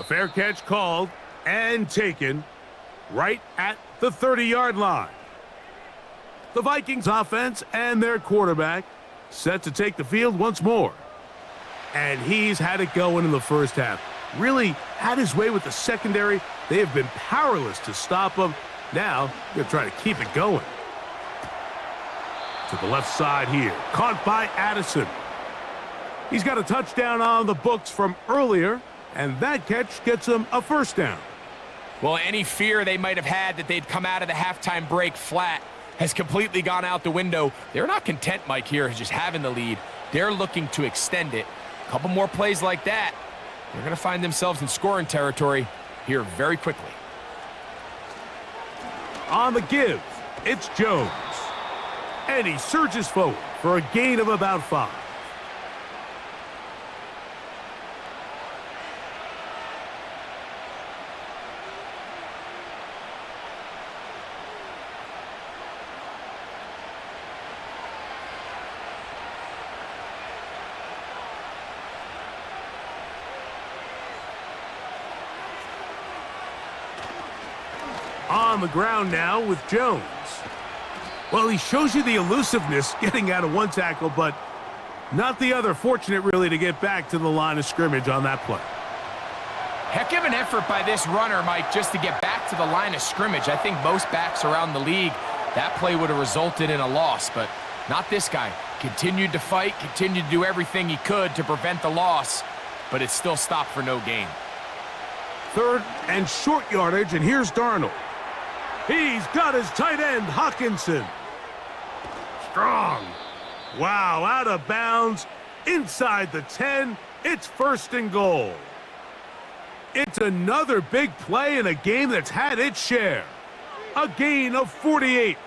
A fair catch called and taken right at the 30-yard line. The Vikings offense and their quarterback set to take the field once more. And he's had it going in the first half. Really had his way with the secondary. They have been powerless to stop him. Now they're trying to keep it going. To the left side here. Caught by Addison. He's got a touchdown on the books from earlier, and that catch gets him a first down. Well, any fear they might have had that they'd come out of the halftime break flat has completely gone out the window. They're not content, Mike, here, just having the lead. They're looking to extend it. A couple more plays like that, they're going to find themselves in scoring territory here very quickly. On the give, it's Jones. And he surges forward for a gain of about 5. On the ground now with Jones. Well, he shows you the elusiveness getting out of one tackle, but not the other. Fortunate, really, to get back to the line of scrimmage on that play. Heck of an effort by this runner, Mike, just to get back to the line of scrimmage. I think most backs around the league, that play would have resulted in a loss, but not this guy. Continued to fight, continued to do everything he could to prevent the loss, but it still stopped for no gain. 3rd and short yardage, and here's Darnold. He's got his tight end, Hawkinson. Strong. Wow, out of bounds, inside the 10. It's 1st and goal. It's another big play in a game that's had its share. A gain of 48.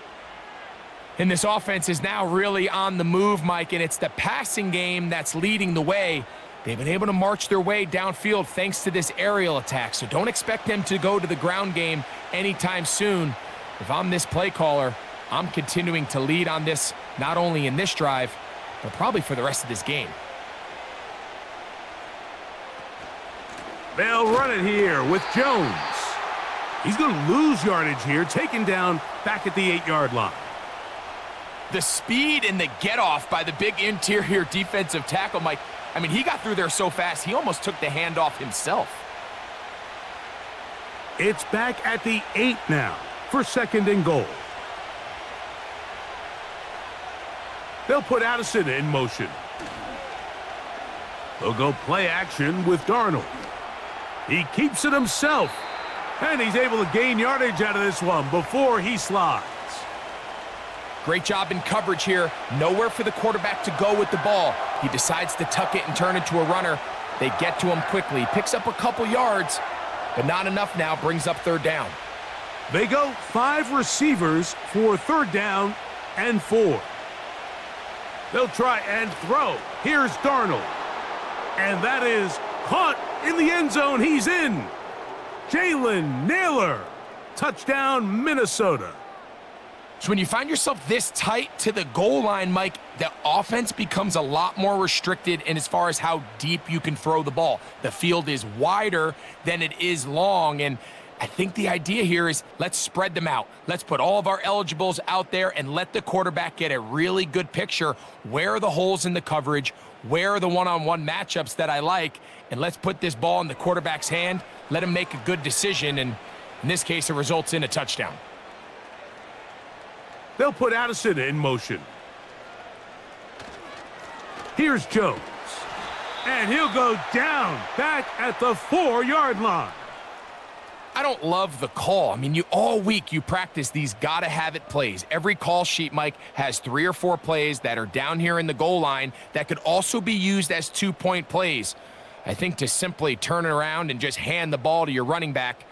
And this offense is now really on the move, Mike, and it's the passing game that's leading the way. They've been able to march their way downfield thanks to this aerial attack, so don't expect them to go to the ground game anytime soon. If I'm this play caller, I'm continuing to lead on this, not only in this drive, but probably for the rest of this game. They'll run it here with Jones. He's going to lose yardage here, taken down back at the 8-yard line. The speed and the get-off by the big interior defensive tackle, Mike. I mean, he got through there so fast, he almost took the handoff himself. It's back at the 8 now for 2nd and goal. They'll put Addison in motion. They'll go play action with Darnold. He keeps it himself, and he's able to gain yardage out of this one before he slides. Great job in coverage here. Nowhere for the quarterback to go with the ball. He decides to tuck it and turn it to a runner. They get to him quickly. Picks up a couple yards, but not enough now. Brings up third down. They go 5 receivers for third down and 4. They'll try and throw. Here's Darnold. And that is caught in the end zone. He's in. Jalen Naylor. Touchdown, Minnesota. So when you find yourself this tight to the goal line, Mike, the offense becomes a lot more restricted in as far as how deep you can throw the ball. The field is wider than it is long, and I think the idea here is let's spread them out. Let's put all of our eligibles out there and let the quarterback get a really good picture. Where are the holes in the coverage? Where are the one-on-one matchups that I like? And let's put this ball in the quarterback's hand. Let him make a good decision, and in this case, it results in a touchdown. They'll put Addison in motion. Here's Jones. And he'll go down back at the 4-yard line. I don't love the call. I mean, all week you practice these gotta-have-it plays. Every call sheet, Mike, has 3 or 4 plays that are down here in the goal line that could also be used as 2-point plays. I think to simply turn it around and just hand the ball to your running back,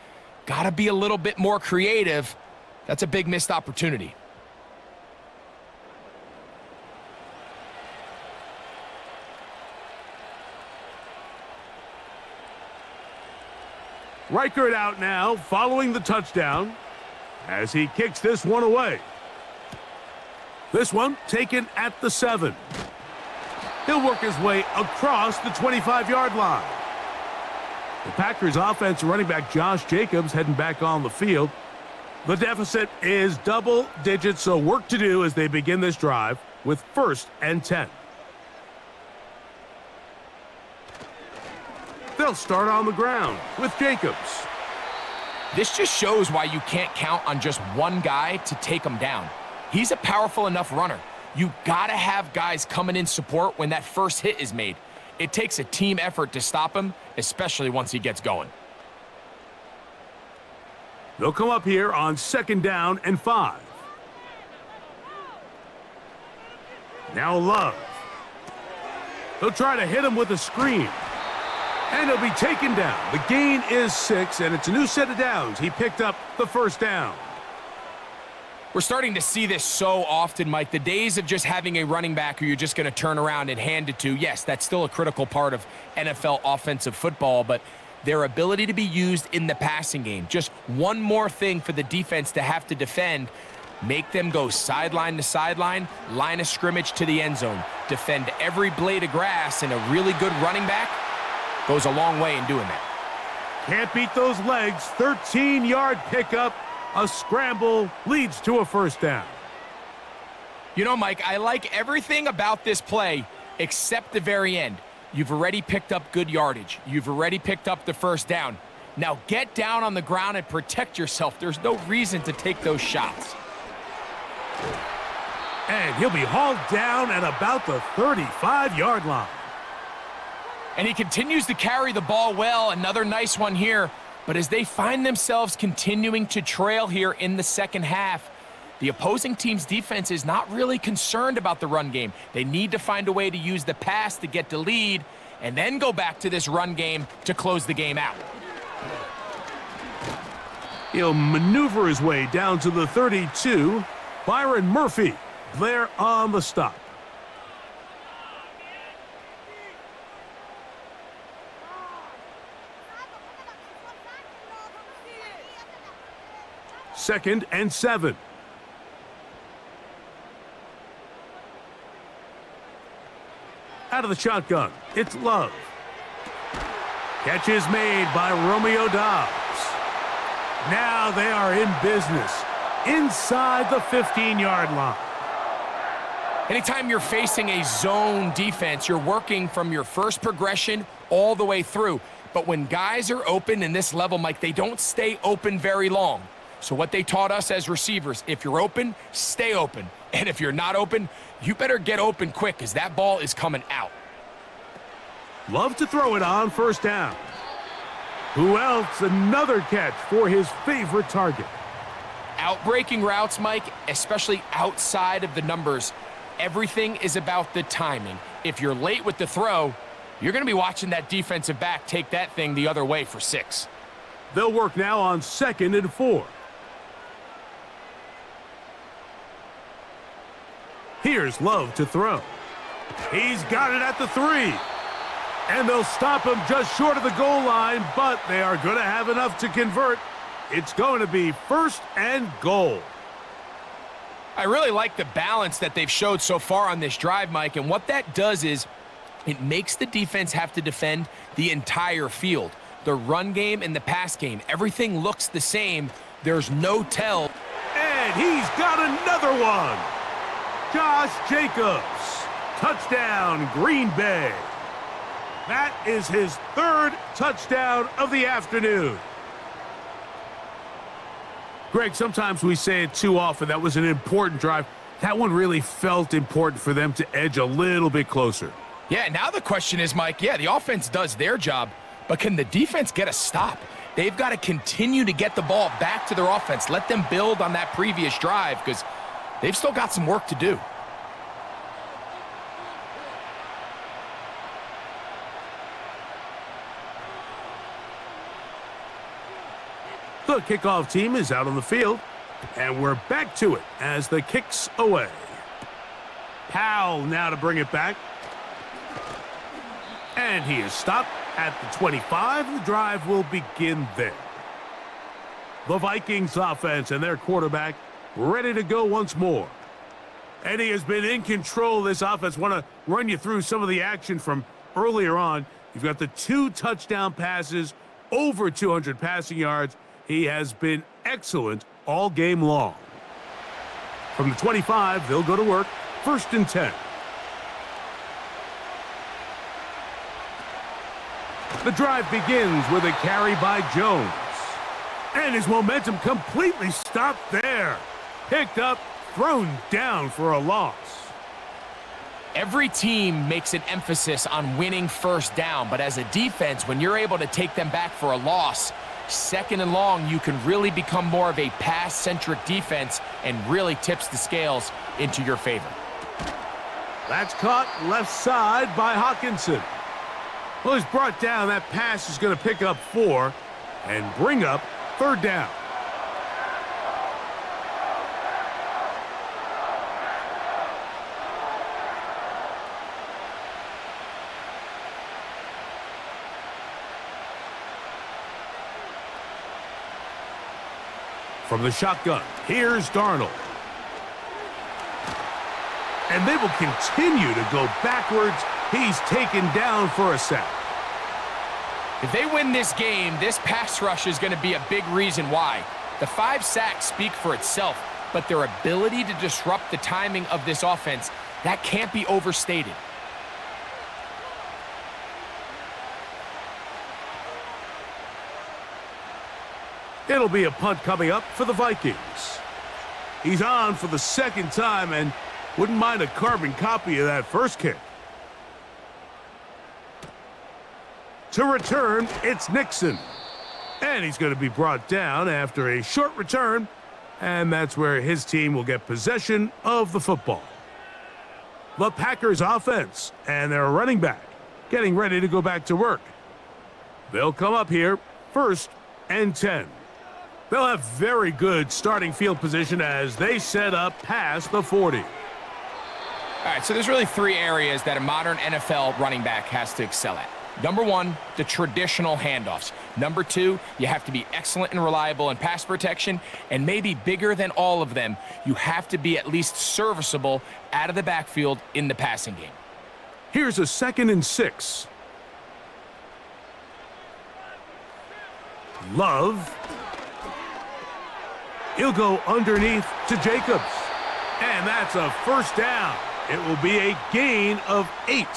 gotta be a little bit more creative. That's a big missed opportunity. Reichert out now, following the touchdown, as he kicks this one away. This one taken at the 7. He'll work his way across the 25-yard line. The Packers offense running back Josh Jacobs heading back on the field. The deficit is double digits, so work to do as they begin this drive with 1st and 10. They'll start on the ground with Jacobs. This just shows why you can't count on just one guy to take him down. He's a powerful enough runner. You gotta have guys coming in support when that first hit is made. It takes a team effort to stop him, especially once he gets going. They'll come up here on 2nd down and 5. Now Love. They'll try to hit him with a screen. And he'll be taken down. The gain is 6, and it's a new set of downs. He picked up the 1st down. We're starting to see this so often, Mike. The days of just having a running back who you're just going to turn around and hand it to, yes, that's still a critical part of NFL offensive football, but their ability to be used in the passing game, just one more thing for the defense to have to defend, make them go sideline to sideline, line of scrimmage to the end zone, defend every blade of grass, and a really good running back goes a long way in doing that. Can't beat those legs. 13-yard pickup. A scramble leads to a 1st down. You know, Mike, I like everything about this play except the very end. You've already picked up good yardage. You've already picked up the 1st down. Now get down on the ground and protect yourself. There's no reason to take those shots. And he'll be hauled down at about the 35-yard line. And he continues to carry the ball well. Another nice one here. But as they find themselves continuing to trail here in the second half, the opposing team's defense is not really concerned about the run game. They need to find a way to use the pass to get the lead and then go back to this run game to close the game out. He'll maneuver his way down to the 32. Byron Murphy there on the stop. Second and 7. Out of the shotgun, it's Love. Catch is made by Romeo Doubs. Now they are in business inside the 15-yard line. Anytime you're facing a zone defense, you're working from your first progression all the way through. But when guys are open in this level, Mike, they don't stay open very long. So what they taught us as receivers, if you're open, stay open. And if you're not open, you better get open quick because that ball is coming out. Love to throw it on first down. Who else? Another catch for his favorite target. Outbreaking routes, Mike, especially outside of the numbers, everything is about the timing. If you're late with the throw, you're going to be watching that defensive back take that thing the other way for 6. They'll work now on 2nd and 4. Here's Love to throw. He's got it at the 3. And they'll stop him just short of the goal line, but they are going to have enough to convert. It's going to be 1st and goal. I really like the balance that they've showed so far on this drive, Mike, and what that does is it makes the defense have to defend the entire field. The run game and the pass game, everything looks the same. There's no tell. And he's got another one. Josh Jacobs. Touchdown, Green Bay. That is his 3rd touchdown of the afternoon. Greg, sometimes we say it too often. That was an important drive. That one really felt important for them to edge a little bit closer. Yeah, now the question is, Mike, yeah, the offense does their job, but can the defense get a stop? They've got to continue to get the ball back to their offense. Let them build on that previous drive because they've still got some work to do. The kickoff team is out on the field, and we're back to it as the kick's away. Powell now to bring it back. And he is stopped at the 25. The drive will begin there. The Vikings offense and their quarterback ready to go once more. And he has been in control of this offense. Want to run you through some of the action from earlier on. You've got the 2 touchdown passes, over 200 passing yards. He has been excellent all game long. From the 25, they'll go to work. 1st and 10. The drive begins with a carry by Jones. And his momentum completely stopped there. Picked up, thrown down for a loss. Every team makes an emphasis on winning first down, but as a defense, when you're able to take them back for a loss, 2nd and long, you can really become more of a pass-centric defense and really tips the scales into your favor. That's caught left side by Hawkinson. Well, he's brought down. That pass is going to pick up 4 and bring up 3rd down. From the shotgun, here's Darnold. And they will continue to go backwards. He's taken down for a sack. If they win this game, this pass rush is going to be a big reason why. The 5 sacks speak for itself, but their ability to disrupt the timing of this offense, that can't be overstated. It'll be a punt coming up for the Vikings. He's on for the 2nd time and wouldn't mind a carbon copy of that first kick. To return, it's Nixon. And he's going to be brought down after a short return, and that's where his team will get possession of the football. The Packers offense and their running back getting ready to go back to work. They'll come up here 1st and 10. They'll have very good starting field position as they set up past the 40. All right, so there's really 3 areas that a modern NFL running back has to excel at. Number 1, the traditional handoffs. Number 2, you have to be excellent and reliable in pass protection, and maybe bigger than all of them, you have to be at least serviceable out of the backfield in the passing game. Here's a 2nd and 6. Love. He'll go underneath to Jacobs. And that's a 1st down. It will be a gain of 8.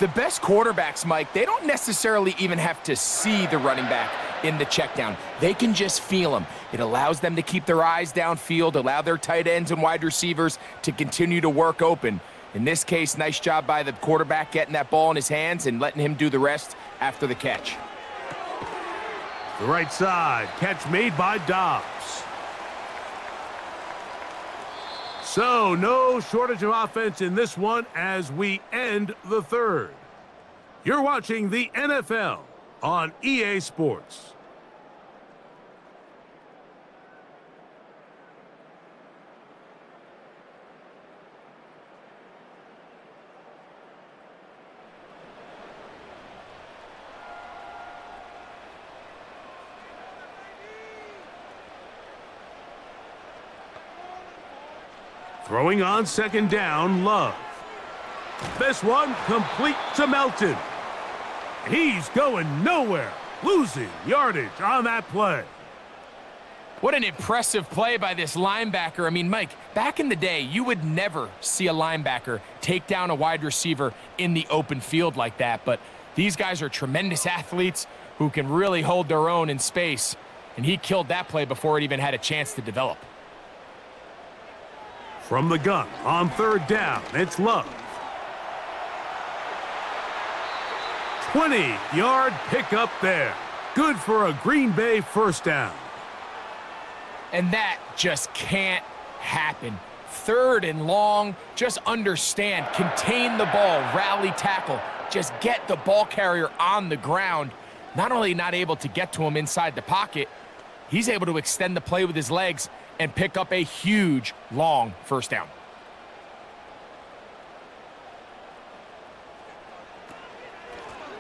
The best quarterbacks, Mike, they don't necessarily even have to see the running back. in the check down. They can just feel him. It allows them to keep their eyes downfield, allow their tight ends and wide receivers to continue to work open. In this case, nice job by the quarterback getting that ball in his hands and letting him do the rest after the catch. The right side, catch made by Dobbs. So, no shortage of offense in this one as we end the third. You're watching the NFL on EA Sports. Throwing on second down, Love. This one complete to Melton. He's going nowhere, losing yardage on that play. What an impressive play by this linebacker. I mean, Mike, back in the day, you would never see a linebacker take down a wide receiver in the open field like that. But these guys are tremendous athletes who can really hold their own in space. And he killed that play before it even had a chance to develop. From the gun on third down, it's Love. 20-yard pickup there. Good for a Green Bay first down. And that just can't happen. Third and long, just understand, contain the ball, rally tackle, just get the ball carrier on the ground. Not only not able to get to him inside the pocket, he's able to extend the play with his legs and pick up a huge, long first down.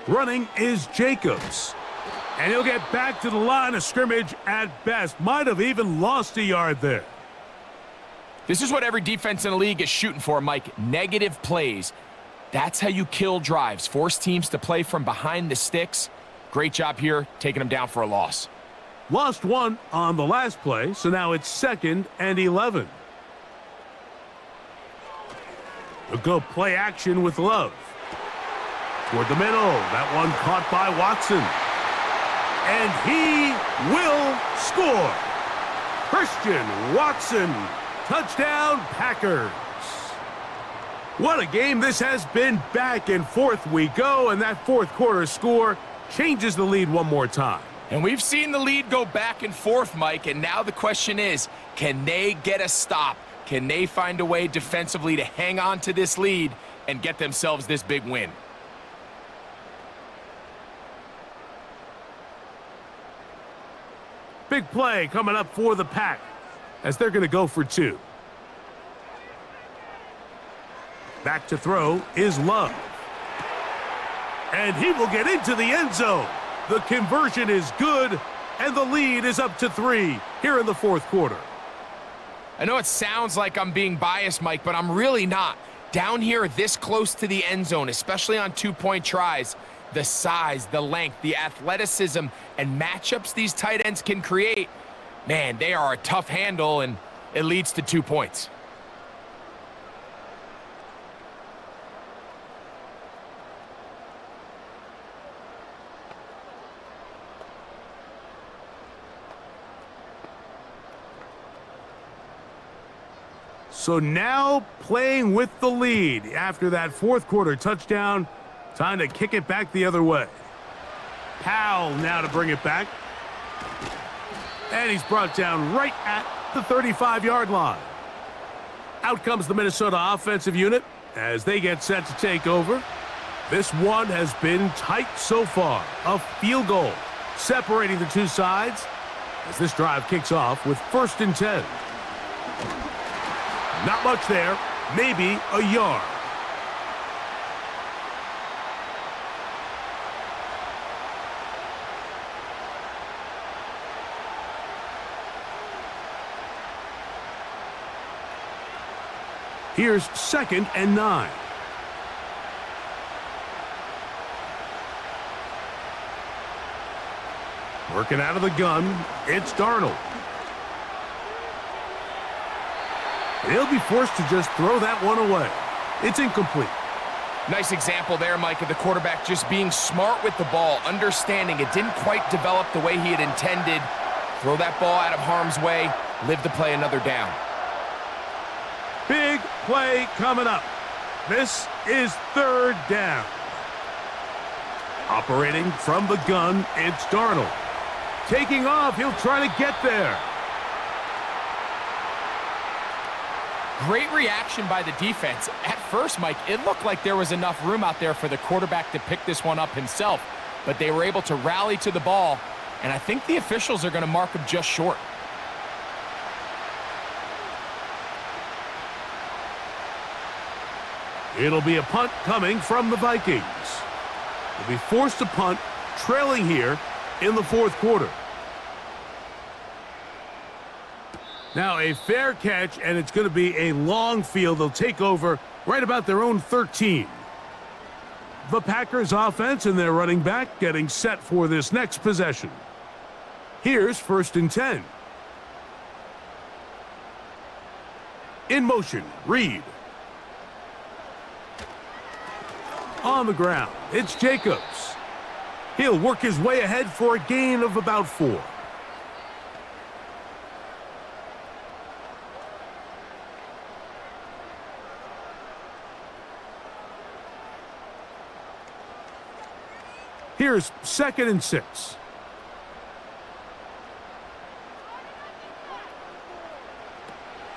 Running is Jacobs. And he'll get back to the line of scrimmage at best. Might have even lost a yard there. This is what every defense in the league is shooting for, Mike. Negative plays. That's how you kill drives. Force teams to play from behind the sticks. Great job here, taking them down for a loss. Lost one on the last play, so now it's 2nd and 11. They'll go play action with Love. Toward the middle, that one caught by Watson. And he will score. Christian Watson, touchdown Packers. What a game this has been. Back and forth we go, and that fourth quarter score changes the lead one more time. And we've seen the lead go back and forth, Mike, and now the question is, can they get a stop? Can they find a way defensively to hang on to this lead and get themselves this big win? Big play coming up for the Pack as they're going to go for 2. Back to throw is Love. And he will get into the end zone. The conversion is good, and the lead is up to 3 here in the fourth quarter. I know it sounds like I'm being biased, Mike, but I'm really not. Down here this close to the end zone, especially on two-point tries, the size, the length, the athleticism, and matchups these tight ends can create, man, they are a tough handle, and it leads to 2 points. So now playing with the lead after that fourth quarter touchdown. Time to kick it back the other way. Powell now to bring it back. And he's brought down right at the 35-yard line. Out comes the Minnesota offensive unit as they get set to take over. This one has been tight so far. A field goal separating the two sides as this drive kicks off with 1st and 10. Not much there, maybe a yard. Here's 2nd and 9. Working out of the gun, it's Darnold. He'll be forced to just throw that one away. It's incomplete. Nice example there, Mike, of the quarterback just being smart with the ball, understanding it didn't quite develop the way he had intended. Throw that ball out of harm's way, live to play another down. Big play coming up. This is third down. Operating from the gun, it's Darnold. Taking off, he'll try to get there. Great reaction by the defense. At first, Mike, it looked like there was enough room out there for the quarterback to pick this one up himself, but they were able to rally to the ball, and I think the officials are going to mark him just short. It'll be a punt coming from the Vikings. They'll be forced to punt, trailing here in the fourth quarter. Now a fair catch, and it's going to be a long field. They'll take over right about their own 13. The Packers offense and their running back getting set for this next possession. Here's 1st and 10. In motion, Reed. On the ground, it's Jacobs. He'll work his way ahead for a gain of about 4. Here's 2nd and 6.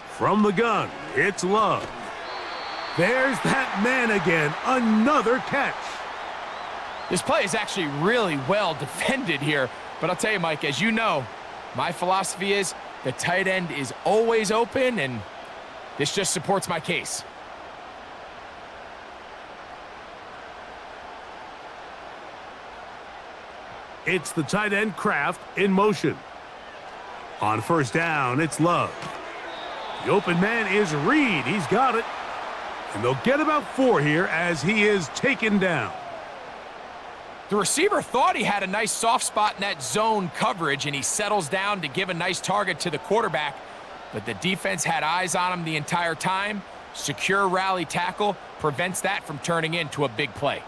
From the gun, it's Love. There's that man again, another catch. This play is actually really well defended here, but I'll tell you, Mike, as you know, my philosophy is the tight end is always open, and this just supports my case. It's the tight end Kraft in motion. On 1st down, it's Love. The open man is Reed. He's got it. And they'll get about 4 here as he is taken down. The receiver thought he had a nice soft spot in that zone coverage, and he settles down to give a nice target to the quarterback. But the defense had eyes on him the entire time. Secure rally tackle prevents that from turning into a big play.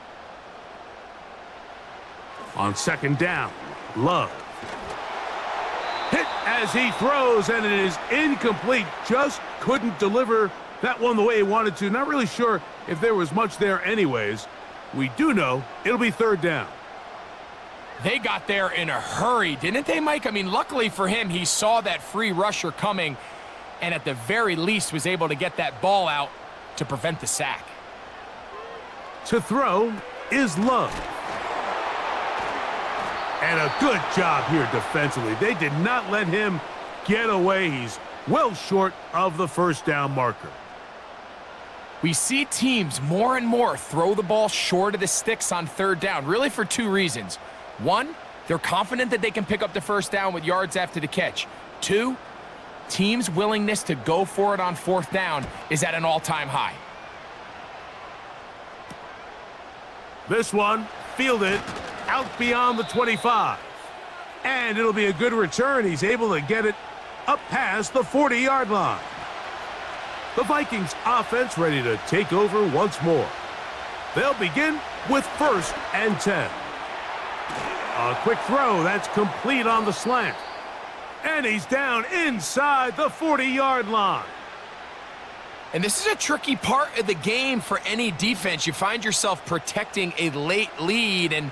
On 2nd down, Love. Hit as he throws, and it is incomplete. Just couldn't deliver that one the way he wanted to. Not really sure if there was much there anyways. We do know it'll be 3rd down. They got there in a hurry, didn't they, Mike? I mean, luckily for him, he saw that free rusher coming and at the very least was able to get that ball out to prevent the sack. To throw is Love. And a good job here defensively. They did not let him get away. He's well short of the 1st down marker. We see teams more and more throw the ball short of the sticks on 3rd down, really for 2 reasons. 1, they're confident that they can pick up the 1st down with yards after the catch. 2, teams' willingness to go for it on 4th down is at an all-time high. This one fielded out beyond the 25. And it'll be a good return. He's able to get it up past the 40-yard line. The Vikings offense ready to take over once more. They'll begin with 1st and 10. A quick throw, that's complete on the slant. And he's down inside the 40-yard line. And this is a tricky part of the game for any defense. You find yourself protecting a late lead, and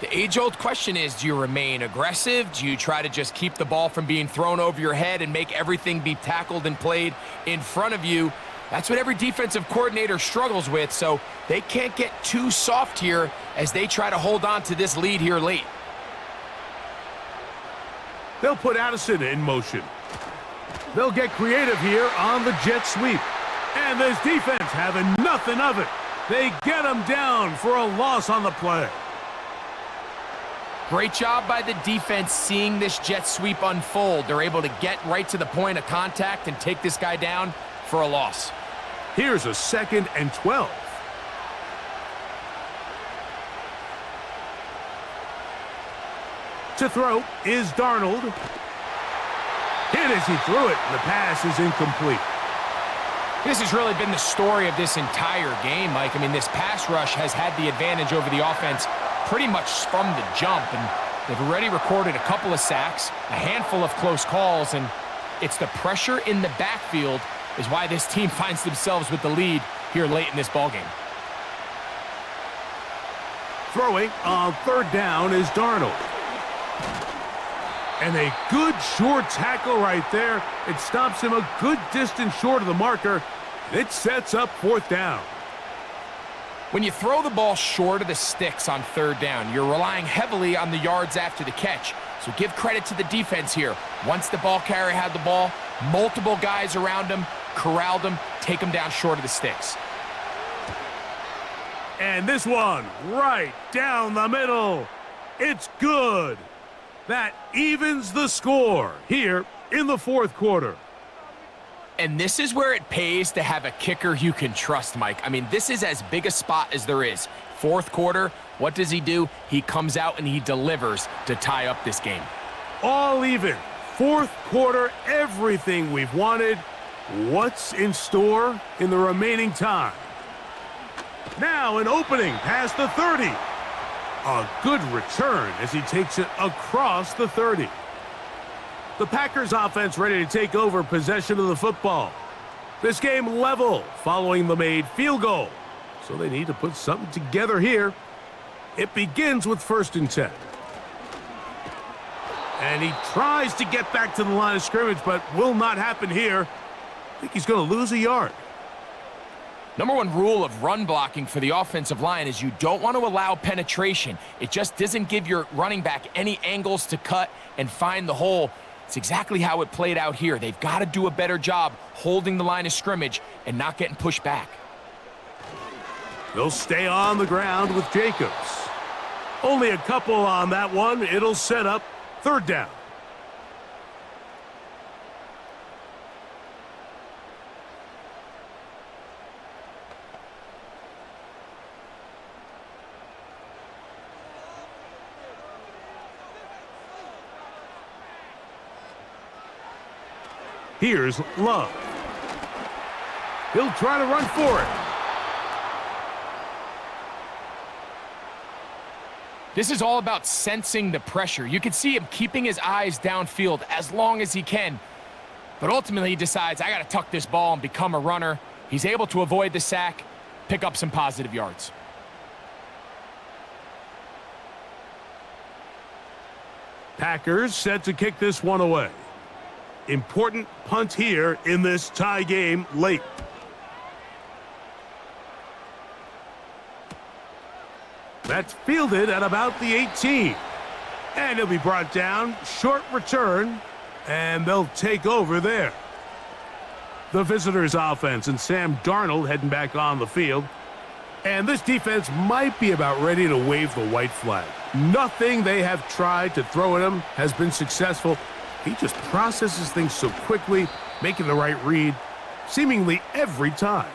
the age-old question is, do you remain aggressive? Do you try to just keep the ball from being thrown over your head and make everything be tackled and played in front of you? That's what every defensive coordinator struggles with, so they can't get too soft here as they try to hold on to this lead here late. They'll put Addison in motion. They'll get creative here on the jet sweep. And this defense having nothing of it. They get him down for a loss on the play. Great job by the defense seeing this jet sweep unfold. They're able to get right to the point of contact and take this guy down for a loss. Here's a 2nd and 12. To throw is Darnold. Hit as he threw it, and the pass is incomplete. This has really been the story of this entire game, Mike. I mean, this pass rush has had the advantage over the offense pretty much from the jump, and they've already recorded a couple of sacks, a handful of close calls, and it's the pressure in the backfield is why this team finds themselves with the lead here late in this ballgame. Throwing on third down is Darnold. And a good short tackle right there. It stops him a good distance short of the marker. It sets up fourth down. When you throw the ball short of the sticks on third down, you're relying heavily on the yards after the catch. So give credit to the defense here. Once the ball carrier had the ball, multiple guys around him, corralled him, take him down short of the sticks. And this one right down the middle. It's good. That evens the score here in the fourth quarter. And this is where it pays to have a kicker you can trust, Mike. I mean, this is as big a spot as there is. Fourth quarter, what does he do? He comes out and he delivers to tie up this game. All even. Fourth quarter, everything we've wanted. What's in store in the remaining time? Now an opening past the 30. A good return as he takes it across the 30. The Packers offense ready to take over possession of the football. This game level following the made field goal. So they need to put something together here. It begins with 1st and 10. And he tries to get back to the line of scrimmage, but will not happen here. I think he's going to lose a yard. Number one rule of run blocking for the offensive line is you don't want to allow penetration. It just doesn't give your running back any angles to cut and find the hole. It's exactly how it played out here. They've got to do a better job holding the line of scrimmage and not getting pushed back. They'll stay on the ground with Jacobs. Only a couple on that one. It'll set up third down. Here's Love. He'll try to run for it. This is all about sensing the pressure. You can see him keeping his eyes downfield as long as he can. But ultimately he decides, I got to tuck this ball and become a runner. He's able to avoid the sack, pick up some positive yards. Packers set to kick this one away. Important punt here in this tie game late. That's fielded at about the 18. And he'll be brought down. Short return. And they'll take over there. The visitors' offense and Sam Darnold heading back on the field. And this defense might be about ready to wave the white flag. Nothing they have tried to throw at him has been successful. He just processes things so quickly, making the right read, seemingly every time.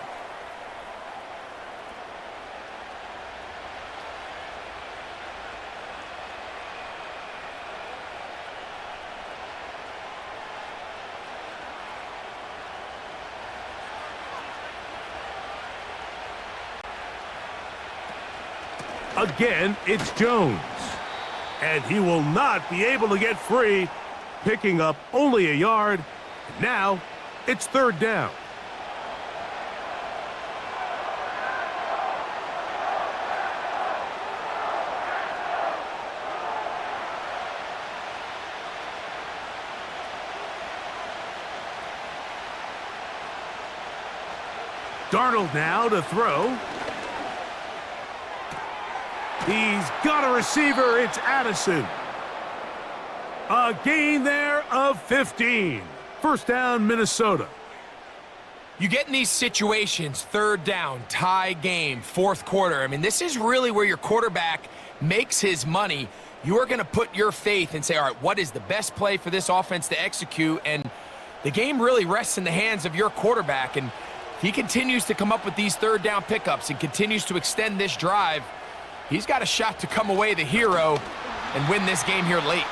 Again, it's Jones. And he will not be able to get free, picking up only a yard. Now, it's third down. Darnold now to throw. He's got a receiver. It's Addison. A gain there of 15. First down, Minnesota. You get in these situations, third down, tie game, fourth quarter. I mean, this is really where your quarterback makes his money. You are going to put your faith and say, all right, what is the best play for this offense to execute? And the game really rests in the hands of your quarterback. And if he continues to come up with these third down pickups and continues to extend this drive, he's got a shot to come away the hero and win this game here late.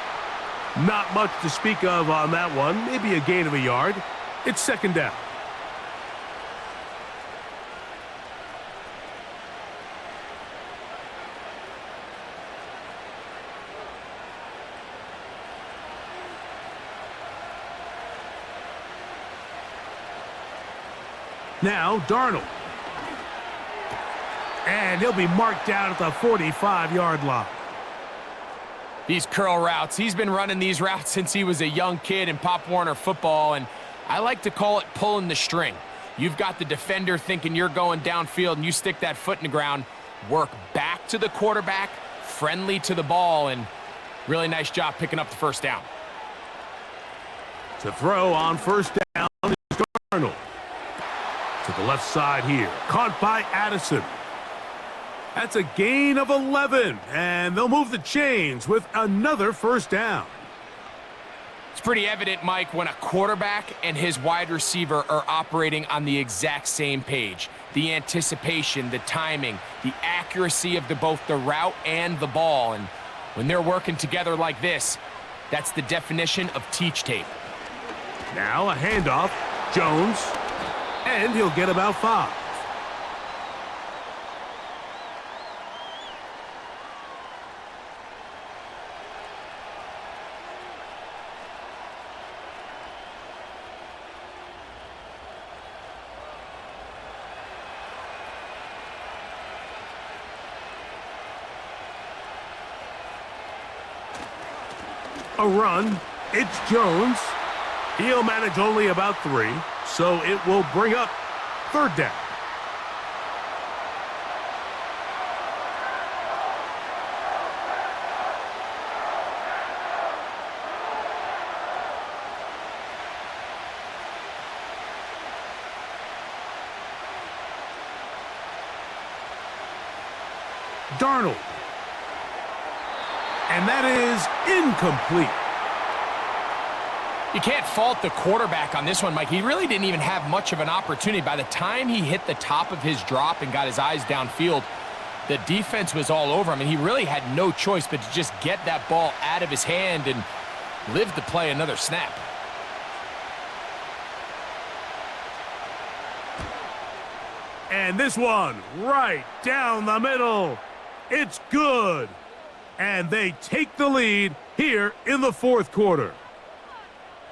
Not much to speak of on that one. Maybe a gain of a yard. It's second down. Now Darnold. And he'll be marked down at the 45-yard line. These curl routes, he's been running these routes since he was a young kid in Pop Warner football, and I like to call it pulling the string. You've got the defender thinking you're going downfield, and you stick that foot in the ground, work back to the quarterback, friendly to the ball, and really nice job picking up the first down. To throw on first down is Darnold. To the left side here, caught by Addison. That's a gain of 11, and they'll move the chains with another first down. It's pretty evident, Mike, when a quarterback and his wide receiver are operating on the exact same page. The anticipation, the timing, the accuracy of both the route and the ball. And when they're working together like this, that's the definition of teach tape. Now a handoff, Jones, and he'll get about 5. A run, it's Jones. He'll manage only about 3, so it will bring up third down. Darnold. And that is incomplete. You can't fault the quarterback on this one, Mike. He really didn't even have much of an opportunity. By the time he hit the top of his drop and got his eyes downfield, the defense was all over him, and he really had no choice but to just get that ball out of his hand and live to play another snap. And this one right down the middle. It's good. And they take the lead here in the fourth quarter.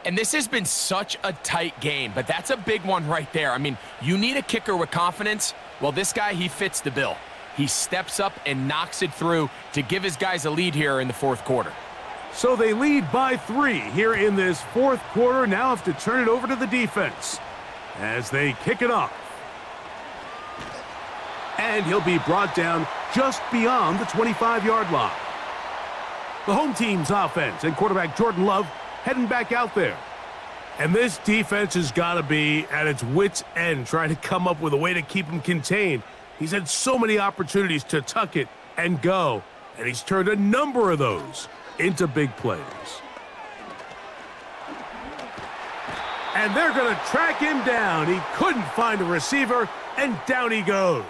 And this has been such a tight game, but that's a big one right there. I mean, you need a kicker with confidence. Well, this guy, he fits the bill. He steps up and knocks it through to give his guys a lead here in the fourth quarter. So they lead by 3 here in this fourth quarter. Now have to turn it over to the defense as they kick it off. And he'll be brought down just beyond the 25-yard line. The home team's offense and quarterback Jordan Love heading back out there. And this defense has got to be at its wits' end trying to come up with a way to keep him contained. He's had so many opportunities to tuck it and go, and he's turned a number of those into big plays. And they're going to track him down. He couldn't find a receiver, and down he goes.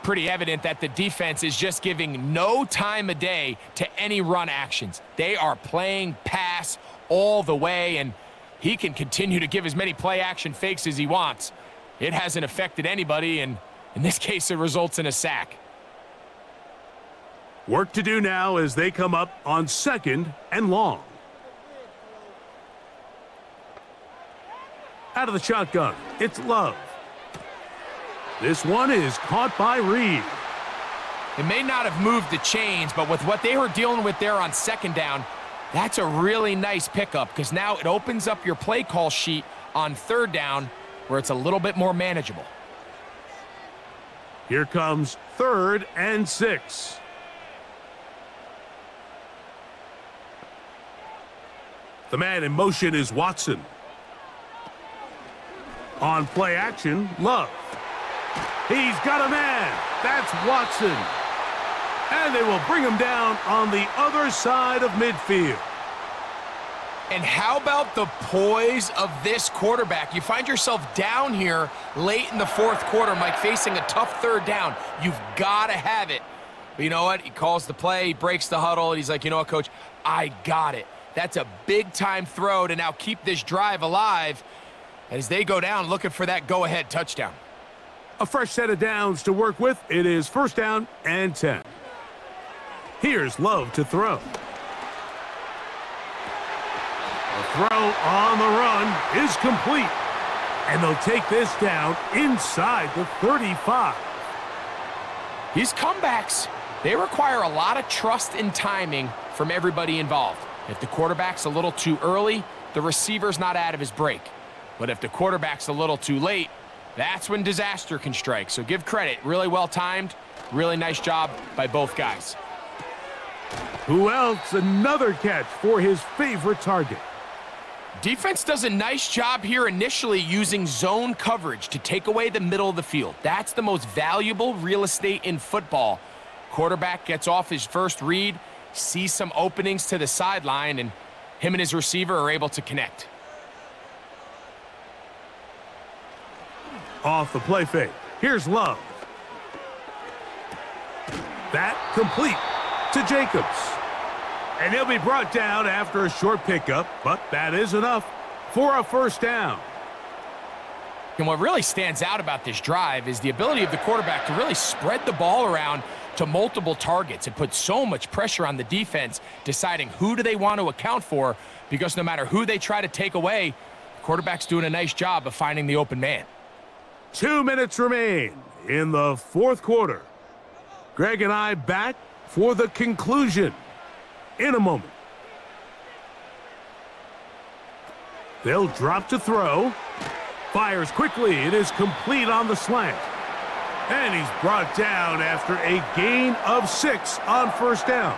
Pretty evident that the defense is just giving no time of day to any run actions. They are playing pass all the way, and he can continue to give as many play action fakes as he wants. It hasn't affected anybody, and in this case, it results in a sack. Work to do now as they come up on 2nd and long. Out of the shotgun, it's Love. This one is caught by Reed. It may not have moved the chains, but with what they were dealing with there on 2nd down, that's a really nice pickup because now it opens up your play call sheet on 3rd down where it's a little bit more manageable. Here comes 3rd and 6. The man in motion is Watson. On play action, Love. He's got a man. That's Watson. And they will bring him down on the other side of midfield. And how about the poise of this quarterback? You find yourself down here late in the fourth quarter, Mike, facing a tough 3rd down. You've got to have it. But you know what? He calls the play, he breaks the huddle, and he's like, you know what, Coach? I got it. That's a big-time throw to now keep this drive alive as they go down looking for that go-ahead touchdown. A fresh set of downs to work with. It is 1st down and 10. Here's Love to throw. A throw on the run is complete. And they'll take this down inside the 35. These comebacks, they require a lot of trust and timing from everybody involved. If the quarterback's a little too early, the receiver's not out of his break. But if the quarterback's a little too late, that's when disaster can strike. So give credit, really well timed, really nice job by both guys. Who else? Another catch for his favorite target. Defense does a nice job here initially using zone coverage to take away the middle of the field. That's the most valuable real estate in football. Quarterback gets off his first read, sees some openings to the sideline, and him and his receiver are able to connect. Off the play fake. Here's Love. That complete to Jacobs. And he'll be brought down after a short pickup, but that is enough for a first down. And what really stands out about this drive is the ability of the quarterback to really spread the ball around to multiple targets. It puts so much pressure on the defense deciding who do they want to account for, because no matter who they try to take away, the quarterback's doing a nice job of finding the open man. 2 minutes remain in the fourth quarter. Greg and I back for the conclusion in a moment. They'll drop to throw. Fires quickly. It is complete on the slant. And he's brought down after a gain of 6 on first down.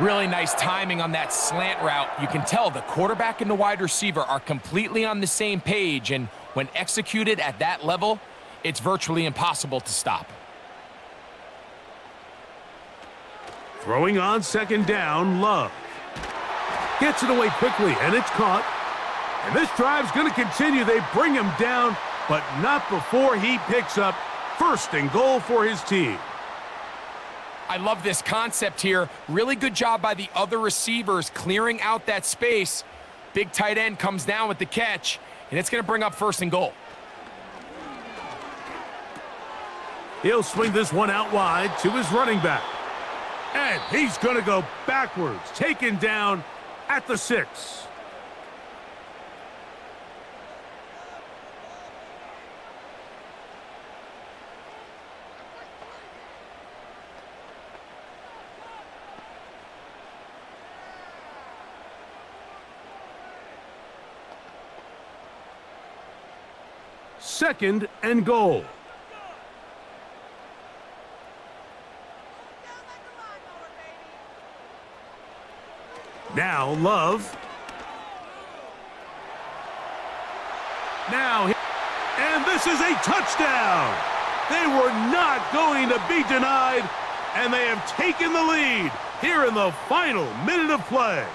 Really nice timing on that slant route. You can tell the quarterback and the wide receiver are completely on the same page, and when executed at that level, it's virtually impossible to stop. Throwing on second down, Love. Gets it away quickly, and it's caught. And this drive's going to continue. They bring him down, but not before he picks up first and goal for his team. I love this concept here. Really good job by the other receivers clearing out that space. Big tight end comes down with the catch, and it's going to bring up first and goal. He'll swing this one out wide to his running back. And he's going to go backwards, taken down at the 6. Second and goal. Now Love. Now, and this is a touchdown. They were not going to be denied, and they have taken the lead here in the final minute of play.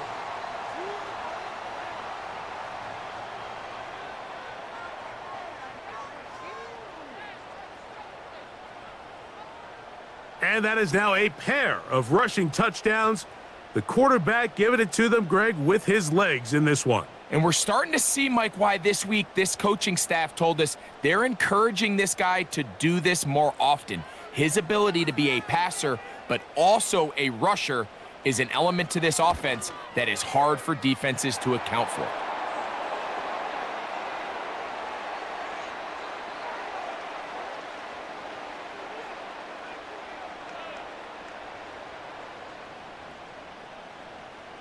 And that is now a pair of rushing touchdowns. The quarterback giving it to them, Greg, with his legs in this one. And we're starting to see, Mike, why this week this coaching staff told us they're encouraging this guy to do this more often. His ability to be a passer, but also a rusher, is an element to this offense that is hard for defenses to account for.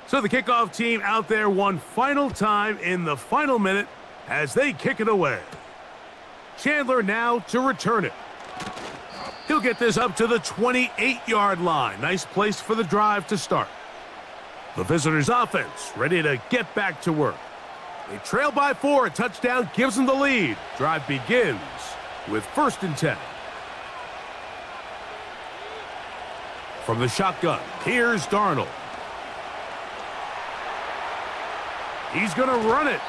So the kickoff team out there one final time in the final minute as they kick it away. Chandler now to return it. He'll get this up to the 28-yard line. Nice place for the drive to start. The visitors' offense ready to get back to work. They trail by 4. A touchdown gives them the lead. Drive begins with 1st and 10. From the shotgun, here's Darnold. He's going to run it.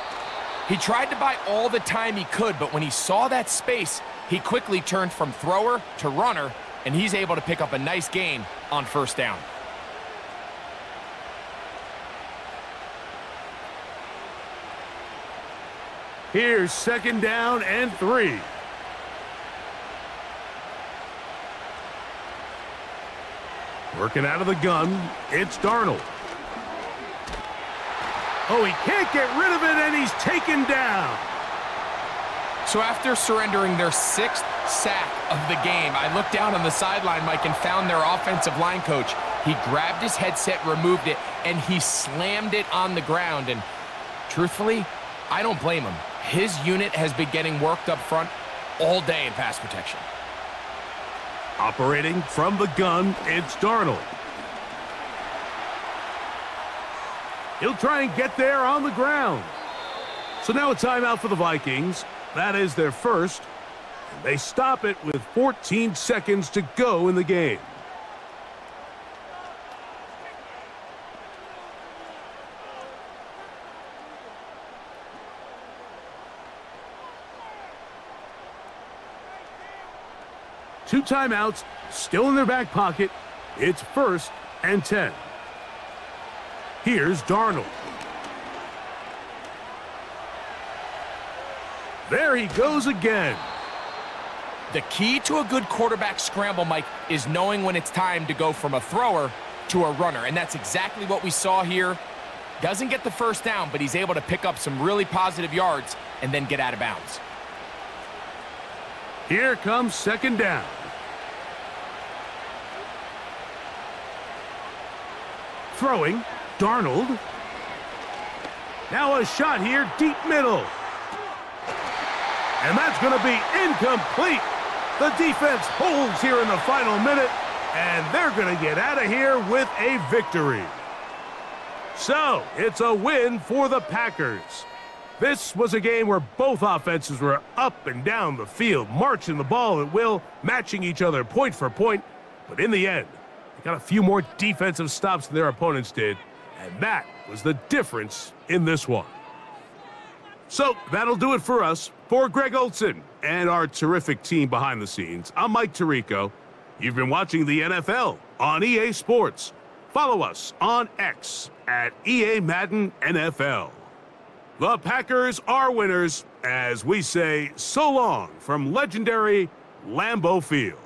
He tried to buy all the time he could, but when he saw that space, he quickly turned from thrower to runner, and he's able to pick up a nice gain on first down. Here's 2nd down and 3. Working out of the gun, it's Darnold. Oh, he can't get rid of it, and he's taken down. So after surrendering their 6th sack of the game, I looked down on the sideline, Mike, and found their offensive line coach. He grabbed his headset, removed it, and he slammed it on the ground. And truthfully, I don't blame him. His unit has been getting worked up front all day in pass protection. Operating from the gun, it's Darnold. He'll try and get there on the ground. So now a timeout for the Vikings. That is their first. They stop it with 14 seconds to go in the game. Two timeouts, still in their back pocket. It's 1st and 10. Here's Darnold. There he goes again. The key to a good quarterback scramble, Mike, is knowing when it's time to go from a thrower to a runner. And that's exactly what we saw here. Doesn't get the first down, but he's able to pick up some really positive yards and then get out of bounds. Here comes 2nd down. Throwing, Darnold. Now a shot here, deep middle. And that's going to be incomplete. The defense holds here in the final minute, and they're going to get out of here with a victory. So, it's a win for the Packers. This was a game where both offenses were up and down the field, marching the ball at will, matching each other point for point. But in the end, they got a few more defensive stops than their opponents did, and that was the difference in this one. So, that'll do it for us. For Greg Olson and our terrific team behind the scenes, I'm Mike Tirico. You've been watching the NFL on EA Sports. Follow us on X at EA Madden NFL. The Packers are winners as we say so long from legendary Lambeau Field.